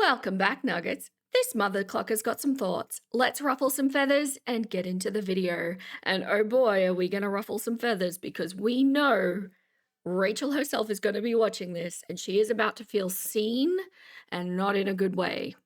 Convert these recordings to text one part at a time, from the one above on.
Welcome back, Nuggets. This mother clucker's got some thoughts. Let's ruffle some feathers and get into the video. And oh boy, are we going to ruffle some feathers because we know Rachel herself is going to be watching this and she is about to feel seen and not in a good way.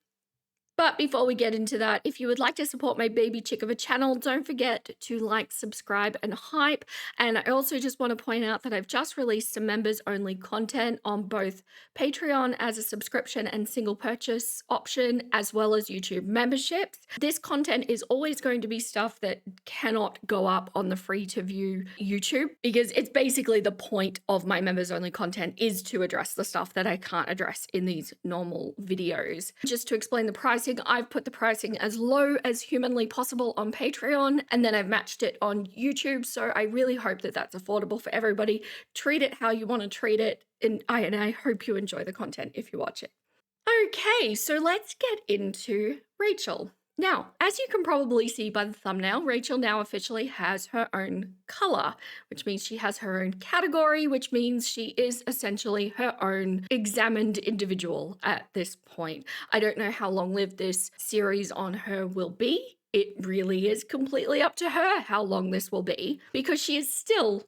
But before we get into that, if you would like to support my baby chick of a channel, don't forget to like, subscribe, and hype. And I also just want to point out that I've just released some members-only content on both Patreon as a subscription and single purchase option, as well as YouTube memberships. This content is always going to be stuff that cannot go up on the free-to-view YouTube, because it's basically the point of my members-only content is to address the stuff that I can't address in these normal videos. Just to explain the pricing, I've put the pricing as low as humanly possible on Patreon, and then I've matched it on YouTube. So I really hope that that's affordable for everybody. Treat it how you want to treat it. And I hope you enjoy the content if you watch it. Okay, so let's get into Rachel. Now, as you can probably see by the thumbnail, Rachel now officially has her own color, which means she has her own category, which means she is essentially her own examined individual at this point. I don't know how long-lived this series on her will be. It really is completely up to her how long this will be, because she is still,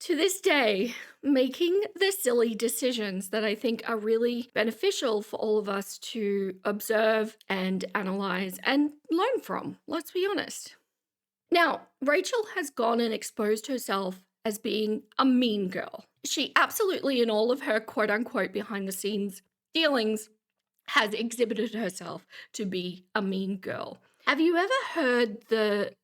to this day, making the silly decisions that I think are really beneficial for all of us to observe and analyze and learn from, let's be honest. Now, Rachel has gone and exposed herself as being a mean girl. She absolutely, in all of her quote-unquote behind-the-scenes dealings, has exhibited herself to be a mean girl. Have you ever heard the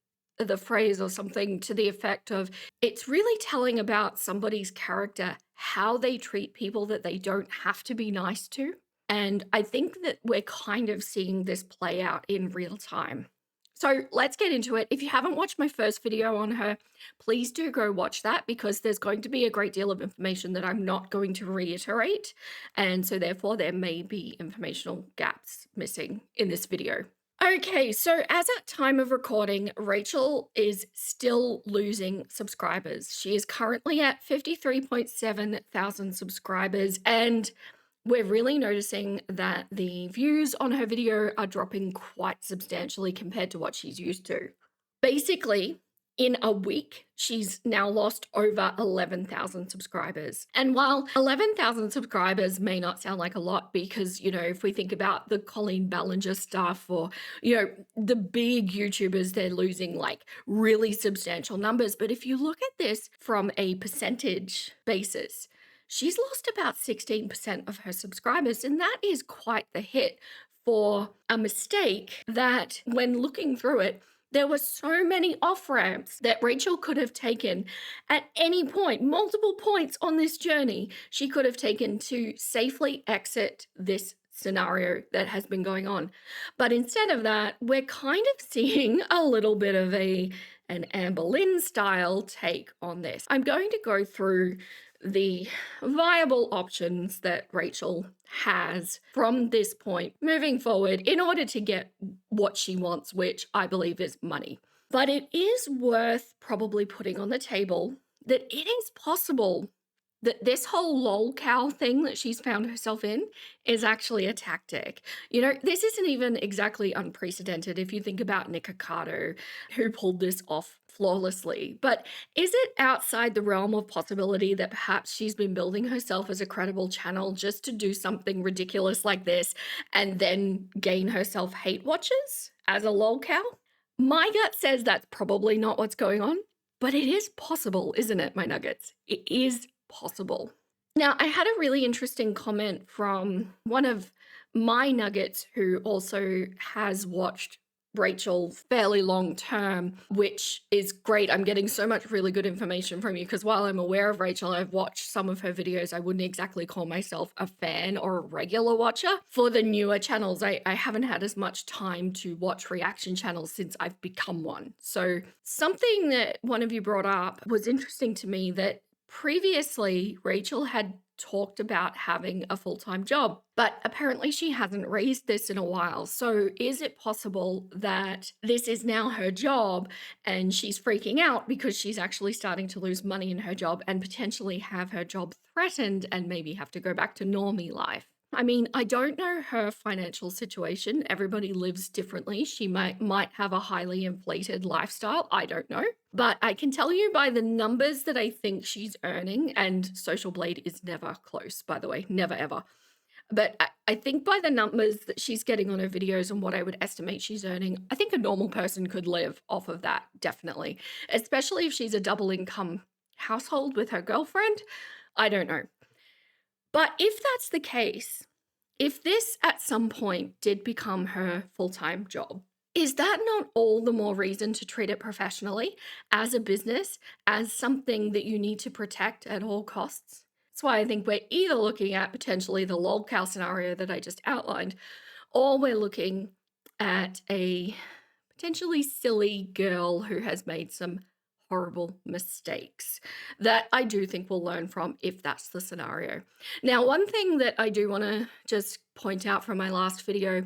phrase or something to the effect of, it's really telling about somebody's character how they treat people that they don't have to be nice to? And I think that we're kind of seeing this play out in real time. So let's get into it. If you haven't watched my first video on her, please do go watch that, because there's going to be a great deal of information that I'm not going to reiterate. And so therefore there may be informational gaps missing in this video. Okay, so as at time of recording, Rachel is still losing subscribers. She is currently at 53.7 thousand subscribers, and we're really noticing that the views on her video are dropping quite substantially compared to what she's used to. Basically, in a week, she's now lost over 11,000 subscribers. And while 11,000 subscribers may not sound like a lot, because, if we think about the Colleen Ballinger stuff or, the big YouTubers, they're losing like really substantial numbers. But if you look at this from a percentage basis, she's lost about 16% of her subscribers. And that is quite the hit for a mistake that, when looking through it, there were so many off-ramps that Rachel could have taken at any point, multiple points on this journey, she could have taken to safely exit this scenario that has been going on. But instead of that, we're kind of seeing a little bit of an Amber Lynn style take on this. I'm going to go through the viable options that Rachel has from this point moving forward in order to get what she wants, which I believe is money. But it is worth probably putting on the table that it is possible that this whole lolcow thing that she's found herself in is actually a tactic. This isn't even exactly unprecedented if you think about Nick Ocado, who pulled this off flawlessly. But is it outside the realm of possibility that perhaps she's been building herself as a credible channel just to do something ridiculous like this and then gain herself hate watchers as a lolcow? My gut says that's probably not what's going on, but it is possible, isn't it, my nuggets? It is possible. Now, I had a really interesting comment from one of my nuggets who also has watched Rachel fairly long term, which is great. I'm getting so much really good information from you, because while I'm aware of Rachel, I've watched some of her videos. I wouldn't exactly call myself a fan or a regular watcher. For the newer channels, I haven't had as much time to watch reaction channels since I've become one. So something that one of you brought up was interesting to me, that previously, Rachel had talked about having a full-time job, but apparently she hasn't raised this in a while. So is it possible that this is now her job and she's freaking out because she's actually starting to lose money in her job and potentially have her job threatened and maybe have to go back to normie life? I mean, I don't know her financial situation. Everybody lives differently. She might have a highly inflated lifestyle. I don't know. But I can tell you by the numbers that I think she's earning, and Social Blade is never close, by the way, never ever. But I think by the numbers that she's getting on her videos and what I would estimate she's earning, I think a normal person could live off of that, definitely. Especially if she's a double income household with her girlfriend. I don't know. But if that's the case, if this at some point did become her full-time job, is that not all the more reason to treat it professionally as a business, as something that you need to protect at all costs? That's why I think we're either looking at potentially the lolcow scenario that I just outlined, or we're looking at a potentially silly girl who has made some horrible mistakes that I do think we'll learn from if that's the scenario. Now, one thing that I do want to just point out from my last video,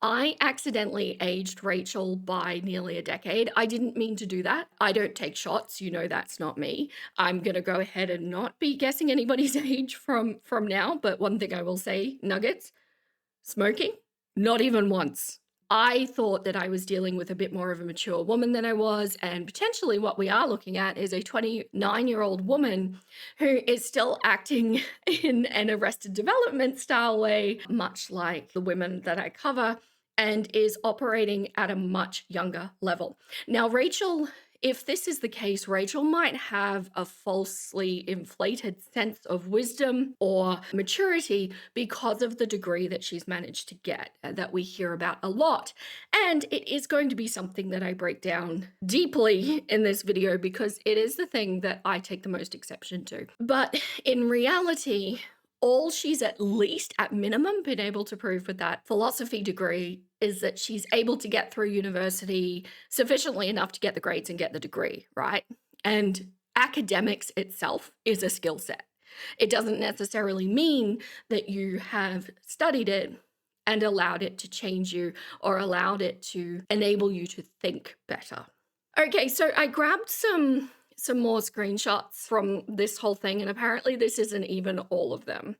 I accidentally aged Rachel by nearly a decade. I didn't mean to do that. I don't take shots. You know that's not me. I'm going to go ahead and not be guessing anybody's age from now, but one thing I will say, nuggets, smoking, not even once. I thought that I was dealing with a bit more of a mature woman than I was, and potentially what we are looking at is a 29-year-old woman who is still acting in an Arrested Development style way, much like the women that I cover, and is operating at a much younger level. Now, Rachel, if this is the case, Rachel might have a falsely inflated sense of wisdom or maturity because of the degree that she's managed to get, that we hear about a lot. And it is going to be something that I break down deeply in this video because it is the thing that I take the most exception to. But in reality, all she's at least at minimum been able to prove with that philosophy degree is that she's able to get through university sufficiently enough to get the grades and get the degree, right? And academics itself is a skill set. It doesn't necessarily mean that you have studied it and allowed it to change you or allowed it to enable you to think better. Okay, so I grabbed some more screenshots from this whole thing, and apparently this isn't even all of them.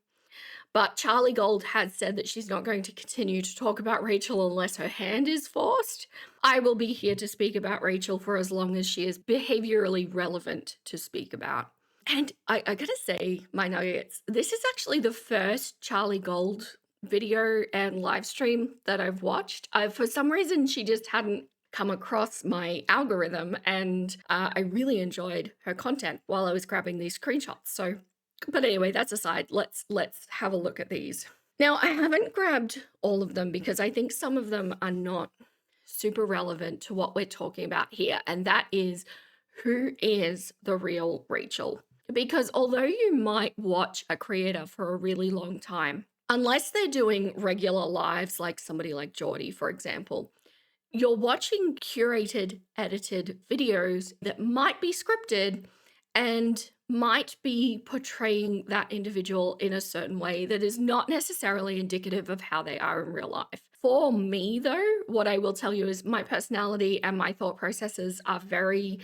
But Charlie Gold has said that she's not going to continue to talk about Rachel unless her hand is forced. I will be here to speak about Rachel for as long as she is behaviorally relevant to speak about. And I gotta say, my nuggets, this is actually the first Charlie Gold video and live stream that I've watched. For some reason, she just hadn't come across my algorithm, and I really enjoyed her content while I was grabbing these screenshots. So, but anyway, that's aside. Let's have a look at these. Now, I haven't grabbed all of them because I think some of them are not super relevant to what we're talking about here, and that is, who is the real Rachel? Because although you might watch a creator for a really long time, unless they're doing regular lives like somebody like Geordie, for example, you're watching curated, edited videos that might be scripted and might be portraying that individual in a certain way that is not necessarily indicative of how they are in real life. For me, though, what I will tell you is my personality and my thought processes are very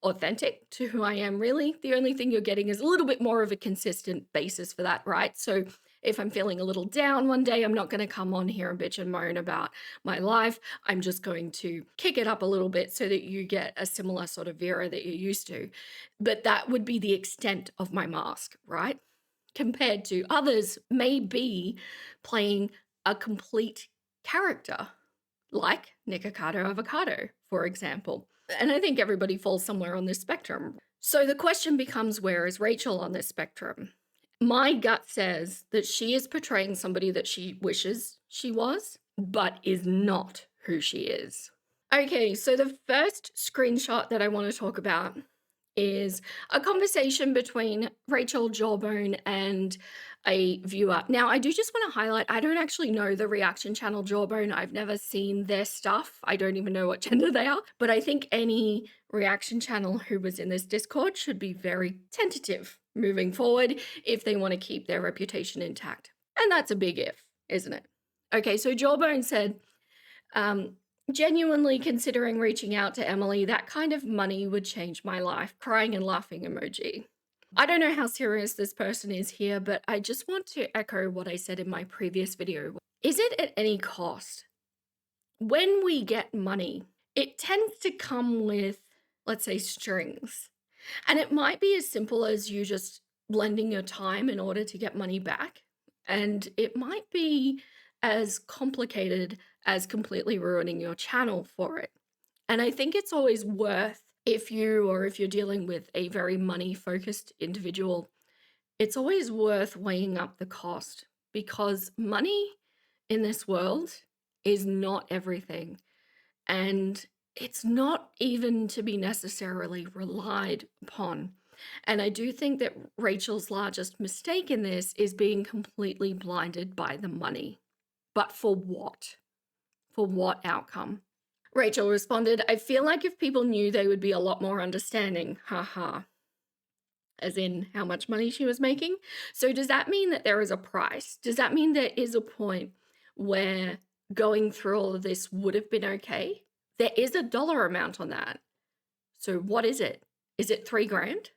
authentic to who I am, really. The only thing you're getting is a little bit more of a consistent basis for that, right? So if I'm feeling a little down one day, I'm not going to come on here and bitch and moan about my life. I'm just going to kick it up a little bit so that you get a similar sort of Vera that you're used to. But that would be the extent of my mask, right? Compared to others may be playing a complete character, like Nikocado Avocado, for example. And I think everybody falls somewhere on this spectrum. So the question becomes, where is Rachel on this spectrum? My gut says that she is portraying somebody that she wishes she was, but is not who she is. Okay, so the first screenshot that I want to talk about is a conversation between Rachel Jawbone and a viewer. Now, I do just want to highlight, I don't actually know the reaction channel Jawbone. I've never seen their stuff. I don't even know what gender they are. But I think any reaction channel who was in this Discord should be very tentative moving forward if they want to keep their reputation intact. And that's a big if, isn't it? Okay, so Jawbone said, genuinely considering reaching out to Emily, that kind of money would change my life. Crying and laughing emoji. I don't know how serious this person is here, but I just want to echo what I said in my previous video. Is it at any cost? When we get money, it tends to come with, let's say, strings. And it might be as simple as you just lending your time in order to get money back. And it might be as complicated as completely ruining your channel for it. And I think it's always worth, if you're dealing with a very money focused individual, it's always worth weighing up the cost, because money in this world is not everything. And it's not even to be necessarily relied upon. And I do think that Rachel's largest mistake in this is being completely blinded by the money. But for what? For what outcome? Rachel responded, I feel like if people knew, they would be a lot more understanding. Haha. As in how much money she was making. So does that mean that there is a price? Does that mean there is a point where going through all of this would have been okay? There is a dollar amount on that. So what is it? Is it $3,000?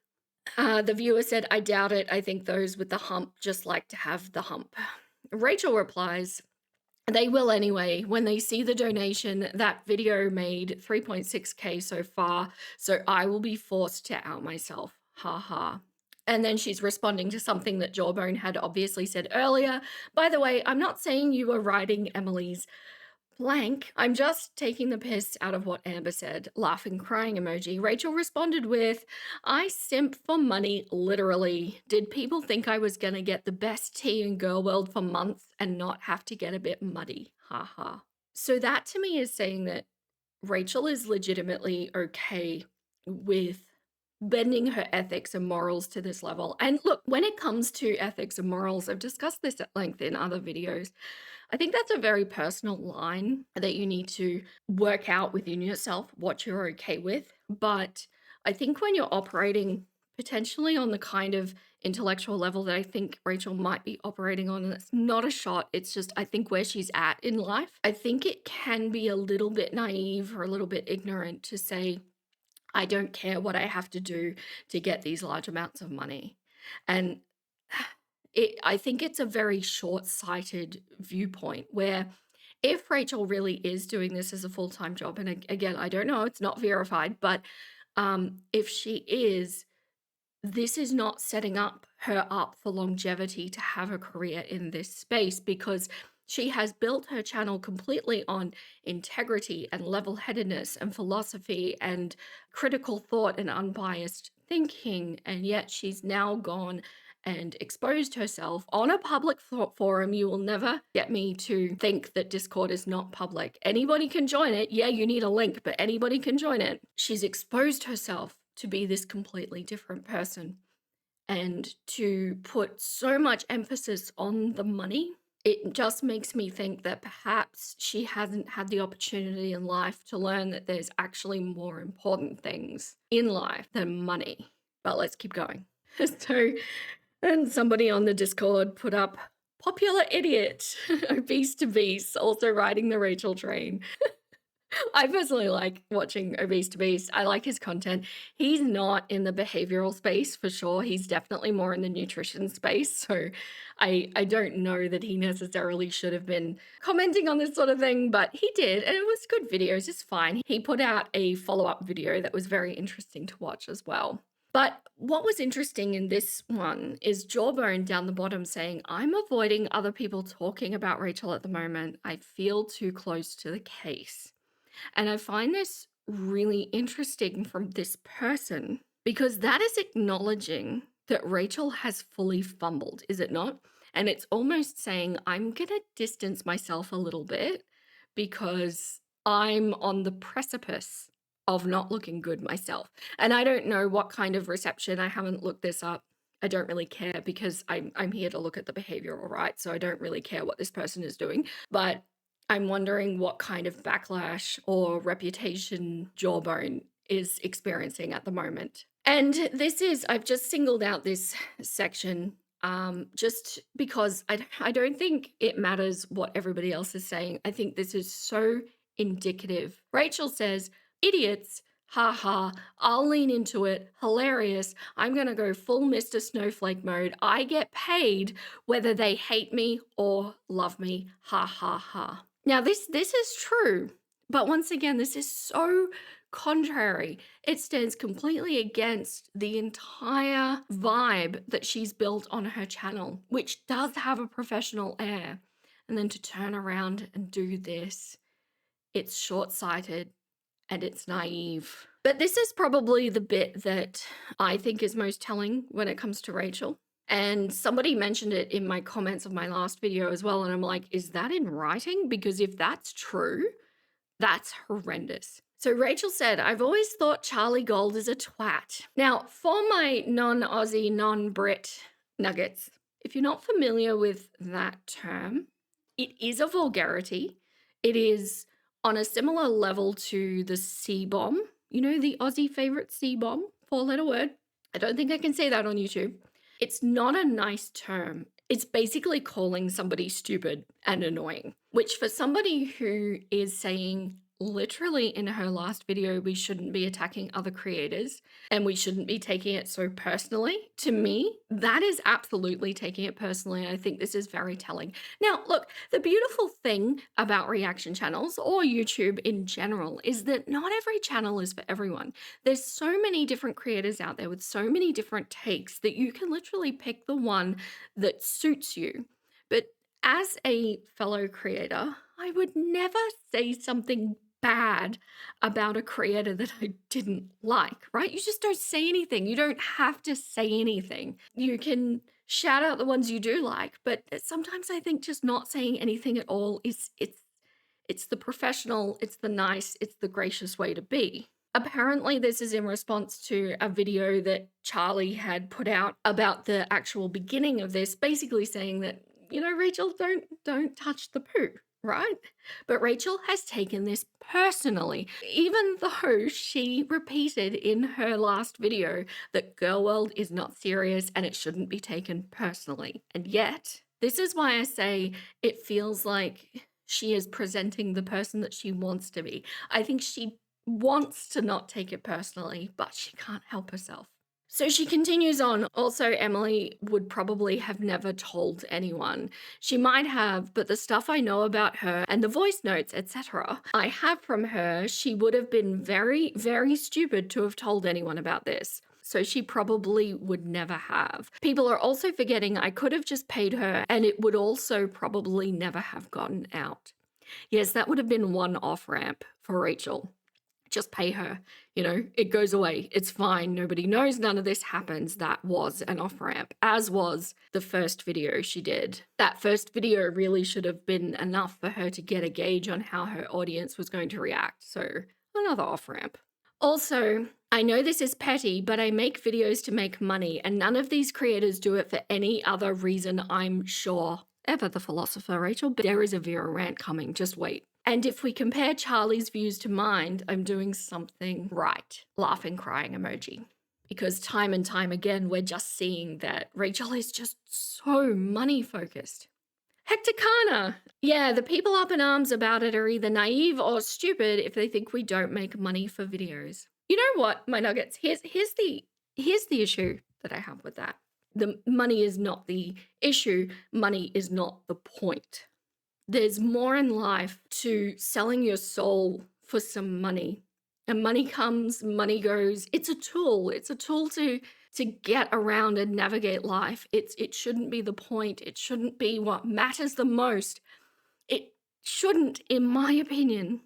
The viewer said, I doubt it. I think those with the hump just like to have the hump. Rachel replies, they will anyway. When they see the donation, that video made 3.6K so far, so I will be forced to out myself. Ha ha. And then she's responding to something that Jawbone had obviously said earlier. By the way, I'm not saying you were writing Emily's blank. I'm just taking the piss out of what Amber said. Laughing, crying emoji. Rachel responded with, I simp for money, literally. Did people think I was gonna get the best tea in girl world for months and not have to get a bit muddy? Haha. So that to me is saying that Rachel is legitimately okay with bending her ethics and morals to this level. And look, when it comes to ethics and morals, I've discussed this at length in other videos. I think that's a very personal line that you need to work out within yourself what you're okay with. But I think when you're operating potentially on the kind of intellectual level that I think Rachel might be operating on, and it's not a shot, it's just I think where she's at in life, I think it can be a little bit naive or a little bit ignorant to say, I don't care what I have to do to get these large amounts of money. And I think it's a very short-sighted viewpoint where if Rachel really is doing this as a full-time job, and again, I don't know, it's not verified, but if she is, this is not setting her up for longevity to have a career in this space, because she has built her channel completely on integrity and level-headedness and philosophy and critical thought and unbiased thinking, and yet she's now gone and exposed herself on a public forum. You will never get me to think that Discord is not public. Anybody can join it. Yeah, you need a link, but anybody can join it. She's exposed herself to be this completely different person, and to put so much emphasis on the money, it just makes me think that perhaps she hasn't had the opportunity in life to learn that there's actually more important things in life than money. But let's keep going. So, and somebody on the Discord put up, popular idiot, obese to beast, also riding the Rachel train. I personally like watching Obese to Beast. I like his content. He's not in the behavioral space for sure. He's definitely more in the nutrition space. So I don't know that he necessarily should have been commenting on this sort of thing, but he did, and it was good videos. It's fine. He put out a follow-up video that was very interesting to watch as well. But what was interesting in this one is Jawbone down the bottom saying, I'm avoiding other people talking about Rachel at the moment. I feel too close to the case. And I find this really interesting from this person, because that is acknowledging that Rachel has fully fumbled, is it not? And it's almost saying, I'm going to distance myself a little bit because I'm on the precipice of not looking good myself. And I don't know what kind of reception. I haven't looked this up. I don't really care, because I'm here to look at the behavioral, right? So I don't really care what this person is doing. But I'm wondering what kind of backlash or reputation Jawbone is experiencing at the moment. And I've just singled out this section just because I don't think it matters what everybody else is saying. I think this is so indicative. Rachel says, idiots Ha ha, I'll lean into it. Hilarious. I'm going to go full Mr. Snowflake mode. I get paid whether they hate me or love me. Ha ha ha. Now, this is true, but once again, this is so contrary. It stands completely against the entire vibe that she's built on her channel, which does have a professional air. And then to turn around and do this, it's short-sighted and it's naive. But this is probably the bit that I think is most telling when it comes to Rachel. And somebody mentioned it in my comments of my last video as well. And I'm like, is that in writing? Because if that's true, that's horrendous. So Rachel said, I've always thought Charlie Gold is a twat. Now, for my non-Aussie, non-Brit nuggets, if you're not familiar with that term, it is a vulgarity. It is on a similar level to the C-bomb. You know, the Aussie favorite C-bomb, 4-letter word. I don't think I can say that on YouTube. It's not a nice term. It's basically calling somebody stupid and annoying, which for somebody who is saying literally in her last video, we shouldn't be attacking other creators and we shouldn't be taking it so personally. To me, that is absolutely taking it personally. I think this is very telling. Now, look, the beautiful thing about reaction channels or YouTube in general is that not every channel is for everyone. There's so many different creators out there with so many different takes that you can literally pick the one that suits you. But as a fellow creator, I would never say something bad about a creator that I didn't like, right? You just don't say anything. You don't have to say anything. You can shout out the ones you do like, but sometimes I think just not saying anything at all is it's the professional, it's the nice, it's the gracious way to be. Apparently, this is in response to a video that Charlie had put out about the actual beginning of this, basically saying that, you know, Rachel, don't touch the poo, right? But Rachel has taken this personally, even though she repeated in her last video that Girl World is not serious and it shouldn't be taken personally. And yet, this is why I say it feels like she is presenting the person that she wants to be. I think she wants to not take it personally, but she can't help herself. So she continues on. Also, Emily would probably have never told anyone. She might have, but the stuff I know about her and the voice notes, etc., I have from her, she would have been very, very stupid to have told anyone about this. So she probably would never have. People are also forgetting I could have just paid her and it would also probably never have gotten out. Yes, that would have been one off-ramp for Rachel. Just pay her, you know, it goes away. It's fine. Nobody knows. None of this happens. That was an off-ramp, as was the first video she did. That first video really should have been enough for her to get a gauge on how her audience was going to react. So another off-ramp. Also, I know this is petty, but I make videos to make money, and none of these creators do it for any other reason, I'm sure. Ever the philosopher, Rachel, but there is a Vera rant coming. Just wait. And if we compare Charlie's views to mine, I'm doing something right. Laughing, crying emoji. Because time and time again, we're just seeing that Rachel is just so money focused. Hector Kana. Yeah, the people up in arms about it are either naive or stupid if they think we don't make money for videos. You know what, my nuggets? Here's the issue that I have with that. The money is not the issue. Money is not the point. There's more in life to selling your soul for some money. And money comes, money goes. It's a tool. It's a tool to get around and navigate life. It shouldn't be the point. It shouldn't be what matters the most. It shouldn't, in my opinion.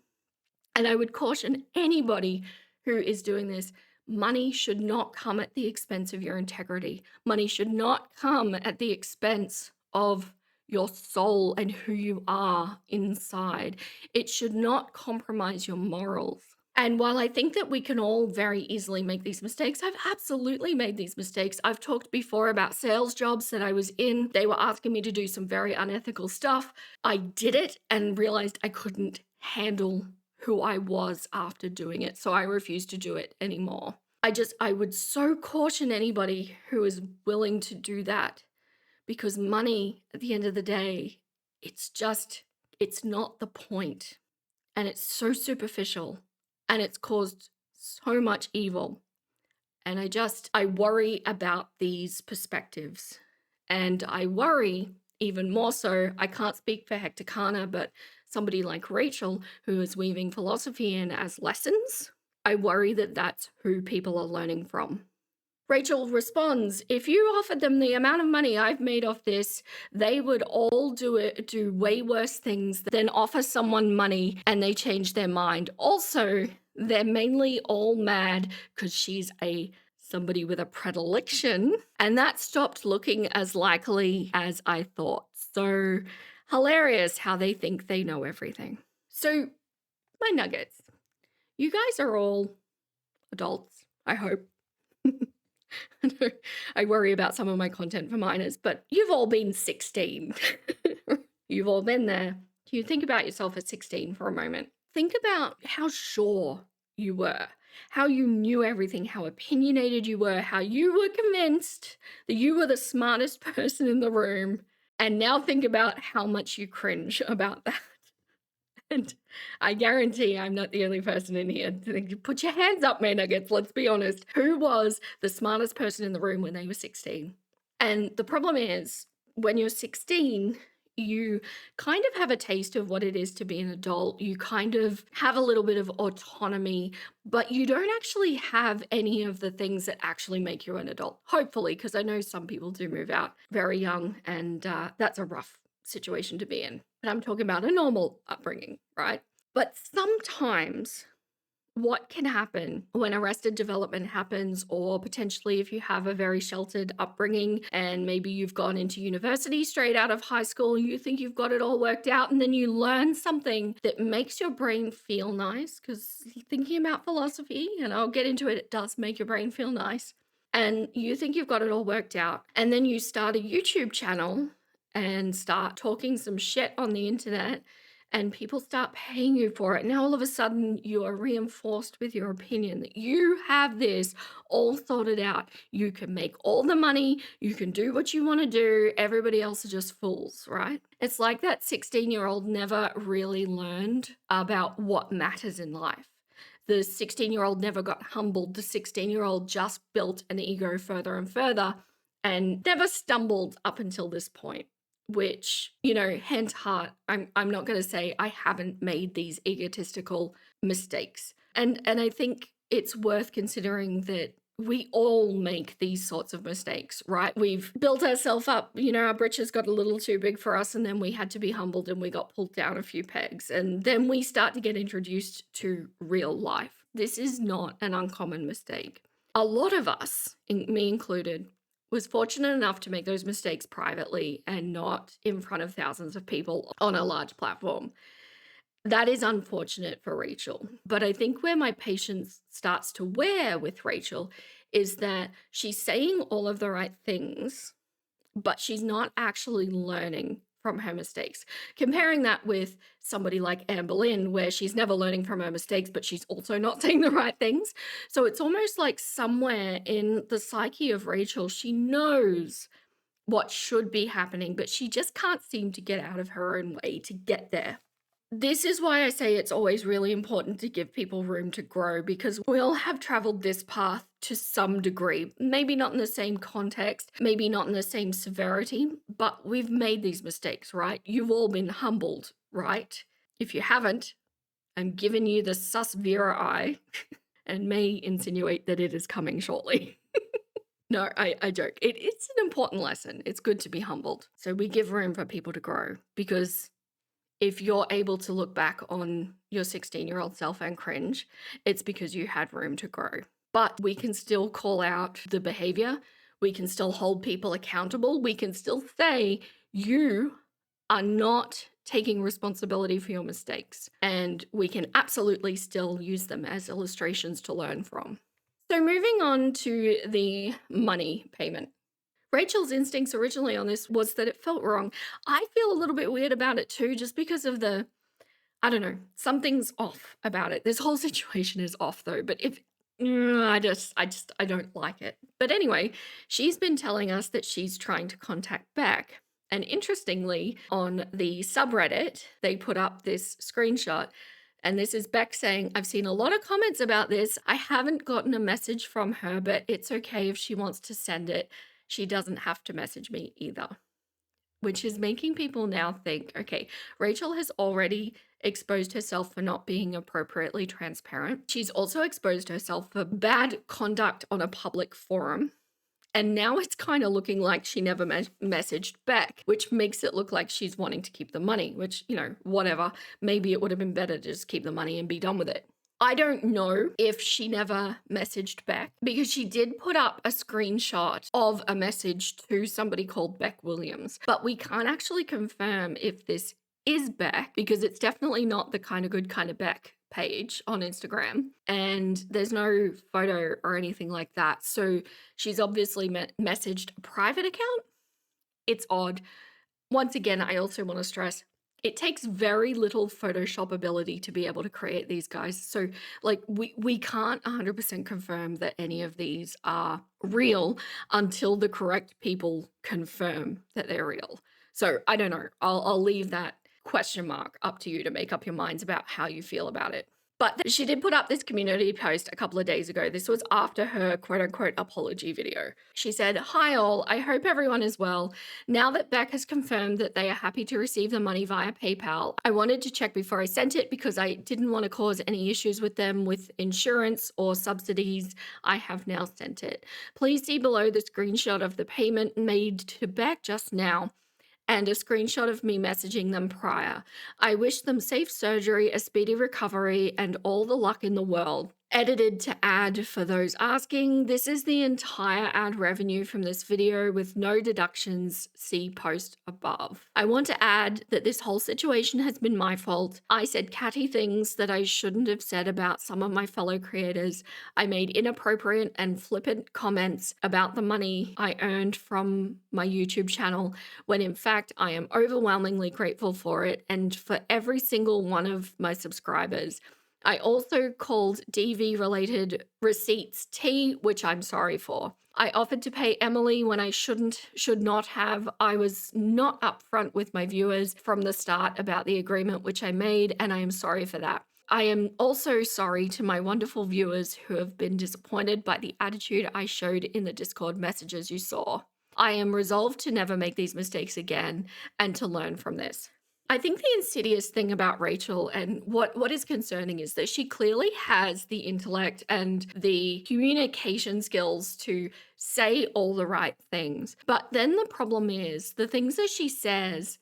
And I would caution anybody who is doing this, money should not come at the expense of your integrity. Money should not come at the expense of your soul and who you are inside. It should not compromise your morals. And while I think that we can all very easily make these mistakes, I've absolutely made these mistakes. I've talked before about sales jobs that I was in. They were asking me to do some very unethical stuff. I did it and realized I couldn't handle who I was after doing it. So I refused to do it anymore. I would so caution anybody who is willing to do that, because money at the end of the day, it's not the point. And it's so superficial and it's caused so much evil. And I worry about these perspectives. And I worry even more so, I can't speak for Hector Kana, but somebody like Rachel, who is weaving philosophy in as lessons, I worry that that's who people are learning from. Rachel responds, if you offered them the amount of money I've made off this, they would all do way worse things than offer someone money and they change their mind. Also, they're mainly all mad because she's somebody with a predilection, and that stopped looking as likely as I thought. So hilarious how they think they know everything. So my nuggets, you guys are all adults, I hope. I worry about some of my content for minors, but you've all been 16. You've all been there. You think about yourself at 16 for a moment. Think about how sure you were, how you knew everything, how opinionated you were, how you were convinced that you were the smartest person in the room. And now think about how much you cringe about that. And I guarantee I'm not the only person in here to think, put your hands up, man nuggets, let's be honest. Who was the smartest person in the room when they were 16? And the problem is, when you're 16, you kind of have a taste of what it is to be an adult. You kind of have a little bit of autonomy, but you don't actually have any of the things that actually make you an adult. Hopefully, because I know some people do move out very young, and that's a rough situation to be in. But I'm talking about a normal upbringing, right? But sometimes what can happen when arrested development happens, or potentially if you have a very sheltered upbringing and maybe you've gone into university straight out of high school, you think you've got it all worked out, and then you learn something that makes your brain feel nice, because thinking about philosophy, and I'll get into it, it does make your brain feel nice, and you think you've got it all worked out, and then you start a YouTube channel and start talking some shit on the internet, and people start paying you for it. Now all of a sudden you are reinforced with your opinion that you have this all sorted out. You can make all the money, you can do what you want to do, everybody else are just fools, right? It's like that 16-year-old never really learned about what matters in life. The 16-year-old never got humbled. The 16-year-old just built an ego further and further and never stumbled up until this point. Which, hint heart, I'm not going to say I haven't made these egotistical mistakes. And I think it's worth considering that we all make these sorts of mistakes, right? We've built ourselves up, our britches got a little too big for us, and then we had to be humbled and we got pulled down a few pegs. And then we start to get introduced to real life. This is not an uncommon mistake. A lot of us, me included, was fortunate enough to make those mistakes privately and not in front of thousands of people on a large platform. That is unfortunate for Rachel. But I think where my patience starts to wear with Rachel is that she's saying all of the right things, but she's not actually learning from her mistakes. Comparing that with somebody like Anne Boleyn, where she's never learning from her mistakes, but she's also not saying the right things. So it's almost like somewhere in the psyche of Rachel, she knows what should be happening, but she just can't seem to get out of her own way to get there. This is why I say it's always really important to give people room to grow, because we all have traveled this path to some degree. Maybe not in the same context, maybe not in the same severity, but we've made these mistakes, right? You've all been humbled, right? If you haven't, I'm giving you the sus Vera eye and may insinuate that it is coming shortly. No, I joke. It's an important lesson. It's good to be humbled. So we give room for people to grow, because if you're able to look back on your 16-year-old self and cringe, it's because you had room to grow. But we can still call out the behavior. We can still hold people accountable. We can still say you are not taking responsibility for your mistakes. And we can absolutely still use them as illustrations to learn from. So moving on to the money payment. Rachel's instincts originally on this was that it felt wrong. I feel a little bit weird about it too, just because of I don't know, something's off about it. This whole situation is off though, but I don't like it. But anyway, she's been telling us that she's trying to contact back. And interestingly, on the subreddit, they put up this screenshot And this is Beck saying, I've seen a lot of comments about this. I haven't gotten a message from her, but it's okay if she wants to send it. She doesn't have to message me either. Which is making people now think, okay, Rachel has already exposed herself for not being appropriately transparent. She's also exposed herself for bad conduct on a public forum. And now it's kind of looking like she never messaged back, which makes it look like she's wanting to keep the money, which, whatever. Maybe it would have been better to just keep the money and be done with it. I don't know if she never messaged back, because she did put up a screenshot of a message to somebody called Beck Williams, but we can't actually confirm if this is Beck, because it's definitely not the Kind of Good Kind of Beck page on Instagram, and there's no photo or anything like that. So she's obviously messaged a private account. It's odd. Once again, I also want to stress, it takes very little Photoshop ability to be able to create these guys. So like we can't 100% confirm that any of these are real until the correct people confirm that they're real. So I don't know. I'll leave that question mark up to you to make up your minds about how you feel about it. But she did put up this community post a couple of days ago. This was after her quote unquote apology video. She said, "Hi all, I hope everyone is well. Now that Beck has confirmed that they are happy to receive the money via PayPal, I wanted to check before I sent it because I didn't want to cause any issues with them with insurance or subsidies. I have now sent it. Please see below the screenshot of the payment made to Beck just now, and a screenshot of me messaging them prior. I wish them safe surgery, a speedy recovery, and all the luck in the world." Edited to ad for those asking. This is the entire ad revenue from this video with no deductions. See post above. I want to add that this whole situation has been my fault. I said catty things that I shouldn't have said about some of my fellow creators. I made inappropriate and flippant comments about the money I earned from my YouTube channel, when in fact I am overwhelmingly grateful for it and for every single one of my subscribers. I also called DV related receipts tea, which I'm sorry for. I offered to pay Emily when I should not have. I was not upfront with my viewers from the start about the agreement which I made, and I am sorry for that. I am also sorry to my wonderful viewers who have been disappointed by the attitude I showed in the Discord messages you saw. I am resolved to never make these mistakes again and to learn from this. I think the insidious thing about Rachel and what is concerning is that she clearly has the intellect and the communication skills to say all the right things. But then the problem is the things that she says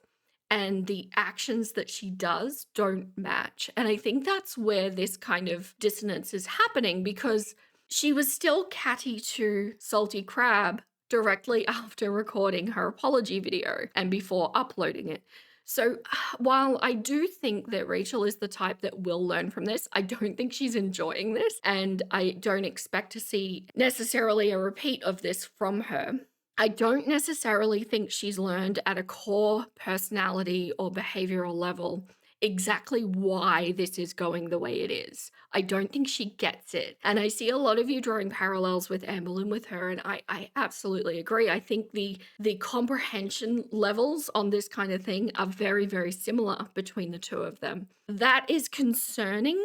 and the actions that she does don't match. And I think that's where this kind of dissonance is happening, because she was still catty to Salty Crab directly after recording her apology video and before uploading it. So while I do think that Rachel is the type that will learn from this, I don't think she's enjoying this, and I don't expect to see necessarily a repeat of this from her. I don't necessarily think she's learned at a core personality or behavioral level exactly why this is going the way it is. I don't think she gets it. And I see a lot of you drawing parallels with Amberlynn with her, and I absolutely agree. I think the comprehension levels on this kind of thing are very, very similar between the two of them. That is concerning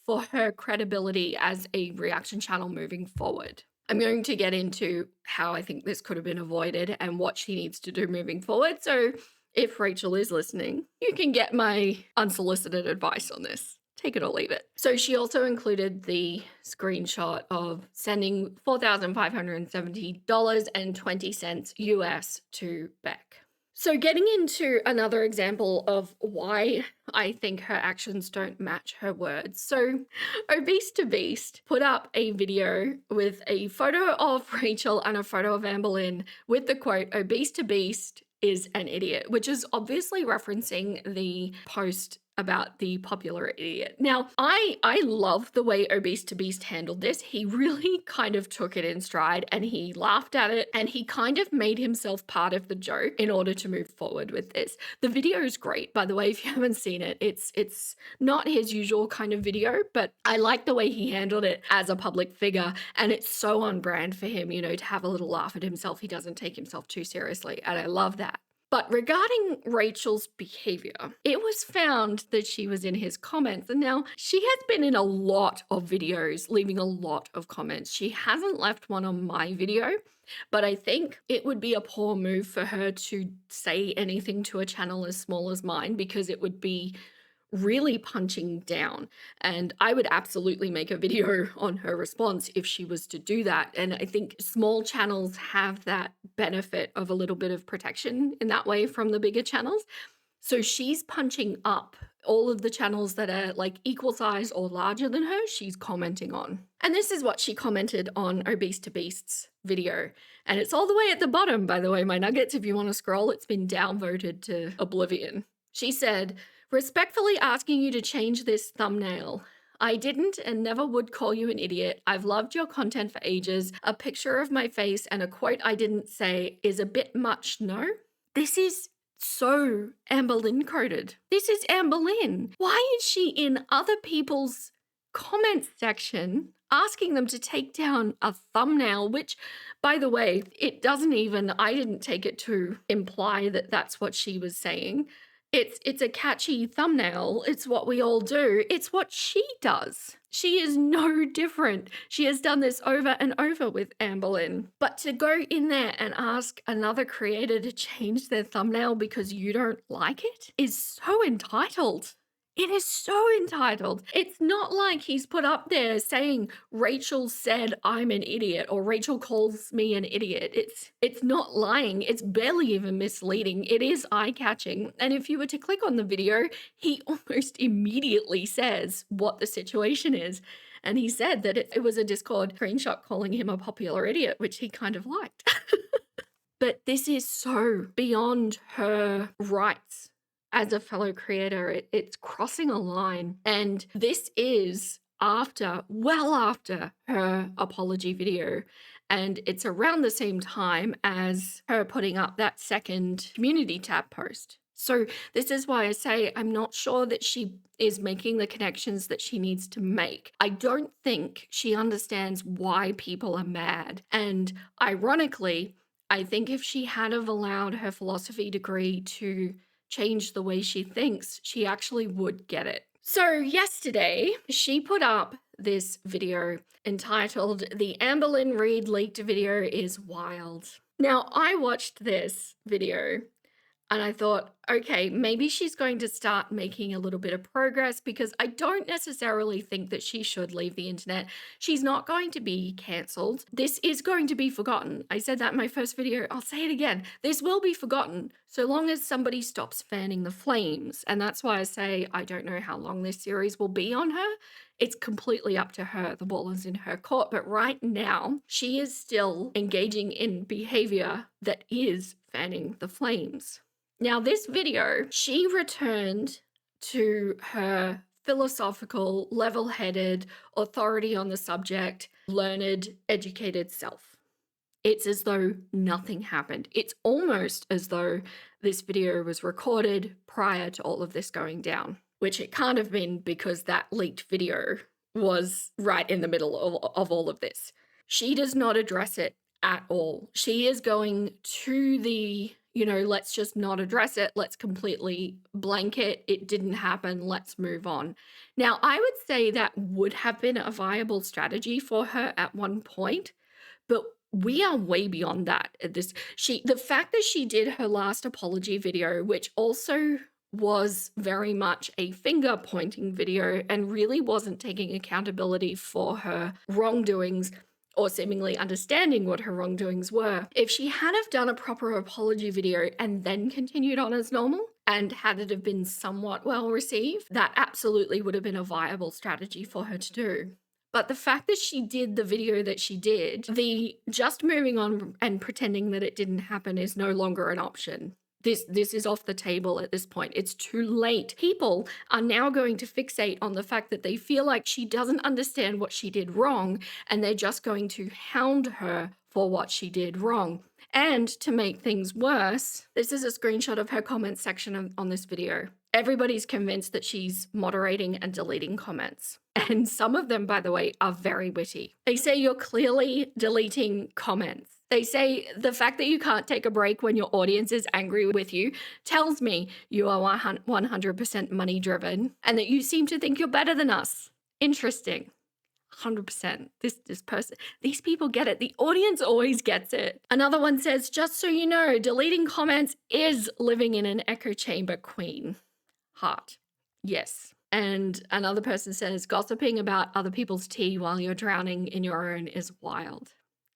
for her credibility as a reaction channel moving forward. I'm going to get into how I think this could have been avoided and what she needs to do moving forward. So if Rachel is listening, you can get my unsolicited advice on this. Take it or leave it. So she also included the screenshot of sending $4,570.20 US to Beck. So getting into another example of why I think her actions don't match her words. So Obese to Beast put up a video with a photo of Rachel and a photo of Amberlynn with the quote, "Obese to Beast is an idiot," which is obviously referencing the post about the popular idiot. Now, I love the way Obese to Beast handled this. He really kind of took it in stride and he laughed at it and he kind of made himself part of the joke in order to move forward with this. The video is great, by the way, if you haven't seen it. It's not his usual kind of video, but I like the way he handled it as a public figure, and it's so on brand for him, to have a little laugh at himself. He doesn't take himself too seriously, and I love that. But regarding Rachel's behavior, it was found that she was in his comments. And now she has been in a lot of videos, leaving a lot of comments. She hasn't left one on my video, but I think it would be a poor move for her to say anything to a channel as small as mine, because it would be really punching down. And I would absolutely make a video on her response if she was to do that. And I think small channels have that benefit of a little bit of protection in that way from the bigger channels. So she's punching up all of the channels that are like equal size or larger than her, she's commenting on. And this is what she commented on Obese to Beast's video. And it's all the way at the bottom, by the way, my nuggets. If you want to scroll, it's been downvoted to oblivion. She said, "Respectfully asking you to change this thumbnail. I didn't and never would call you an idiot. I've loved your content for ages. A picture of my face and a quote I didn't say is a bit much, no?" This is so Amber Lynn coded. This is Amber Lynn. Why is she in other people's comments section asking them to take down a thumbnail, which, by the way, it doesn't even, I didn't take it to imply that that's what she was saying. It's a catchy thumbnail. It's what we all do. It's what she does. She is no different. She has done this over and over with Amber Lynn. But to go in there and ask another creator to change their thumbnail because you don't like it is so entitled. It is so entitled. It's not like he's put up there saying, "Rachel said I'm an idiot," or "Rachel calls me an idiot." It's not lying. It's barely even misleading. It is eye-catching. And if you were to click on the video, he almost immediately says what the situation is. And he said that it was a Discord screenshot calling him a popular idiot, which he kind of liked. But this is so beyond her rights as a fellow creator. It's crossing a line. And this is well after her apology video. And it's around the same time as her putting up that second community tab post. So this is why I say I'm not sure that she is making the connections that she needs to make. I don't think she understands why people are mad. And ironically, I think if she had have allowed her philosophy degree to change the way she thinks, she actually would get it. So yesterday, she put up this video entitled "The Amber Lynn Reid Leaked Video is Wild." Now, I watched this video and I thought, okay, maybe she's going to start making a little bit of progress, because I don't necessarily think that she should leave the internet. She's not going to be cancelled. This is going to be forgotten. I said that in my first video. I'll say it again. This will be forgotten so long as somebody stops fanning the flames. And that's why I say I don't know how long this series will be on her. It's completely up to her. The ball is in her court. But right now, she is still engaging in behavior that is fanning the flames. Now, this video, she returned to her philosophical, level-headed, authority on the subject, learned, educated self. It's as though nothing happened. It's almost as though this video was recorded prior to all of this going down, which it can't have been, because that leaked video was right in the middle of all of this. She does not address it at all. She is going to the, let's just not address it. Let's completely blanket. It didn't happen. Let's move on. Now, I would say that would have been a viable strategy for her at one point, but we are way beyond that. The fact that she did her last apology video, which also was very much a finger pointing video and really wasn't taking accountability for her wrongdoings, or seemingly understanding what her wrongdoings were. If she had have done a proper apology video and then continued on as normal, and had it have been somewhat well received, that absolutely would have been a viable strategy for her to do. But the fact that she did the video that she did, the just moving on and pretending that it didn't happen is no longer an option. This is off the table at this point. It's too late. People are now going to fixate on the fact that they feel like she doesn't understand what she did wrong, and they're just going to hound her for what she did wrong. And to make things worse, this is a screenshot of her comment section on this video. Everybody's convinced that she's moderating and deleting comments. And some of them, by the way, are very witty. They say you're clearly deleting comments. They say the fact that you can't take a break when your audience is angry with you tells me you are 100% money driven and that you seem to think you're better than us. Interesting. 100%. This person, these people get it. The audience always gets it. Another one says, just so you know, deleting comments is living in an echo chamber, queen. Heart. Yes. And another person says, gossiping about other people's tea while you're drowning in your own is wild.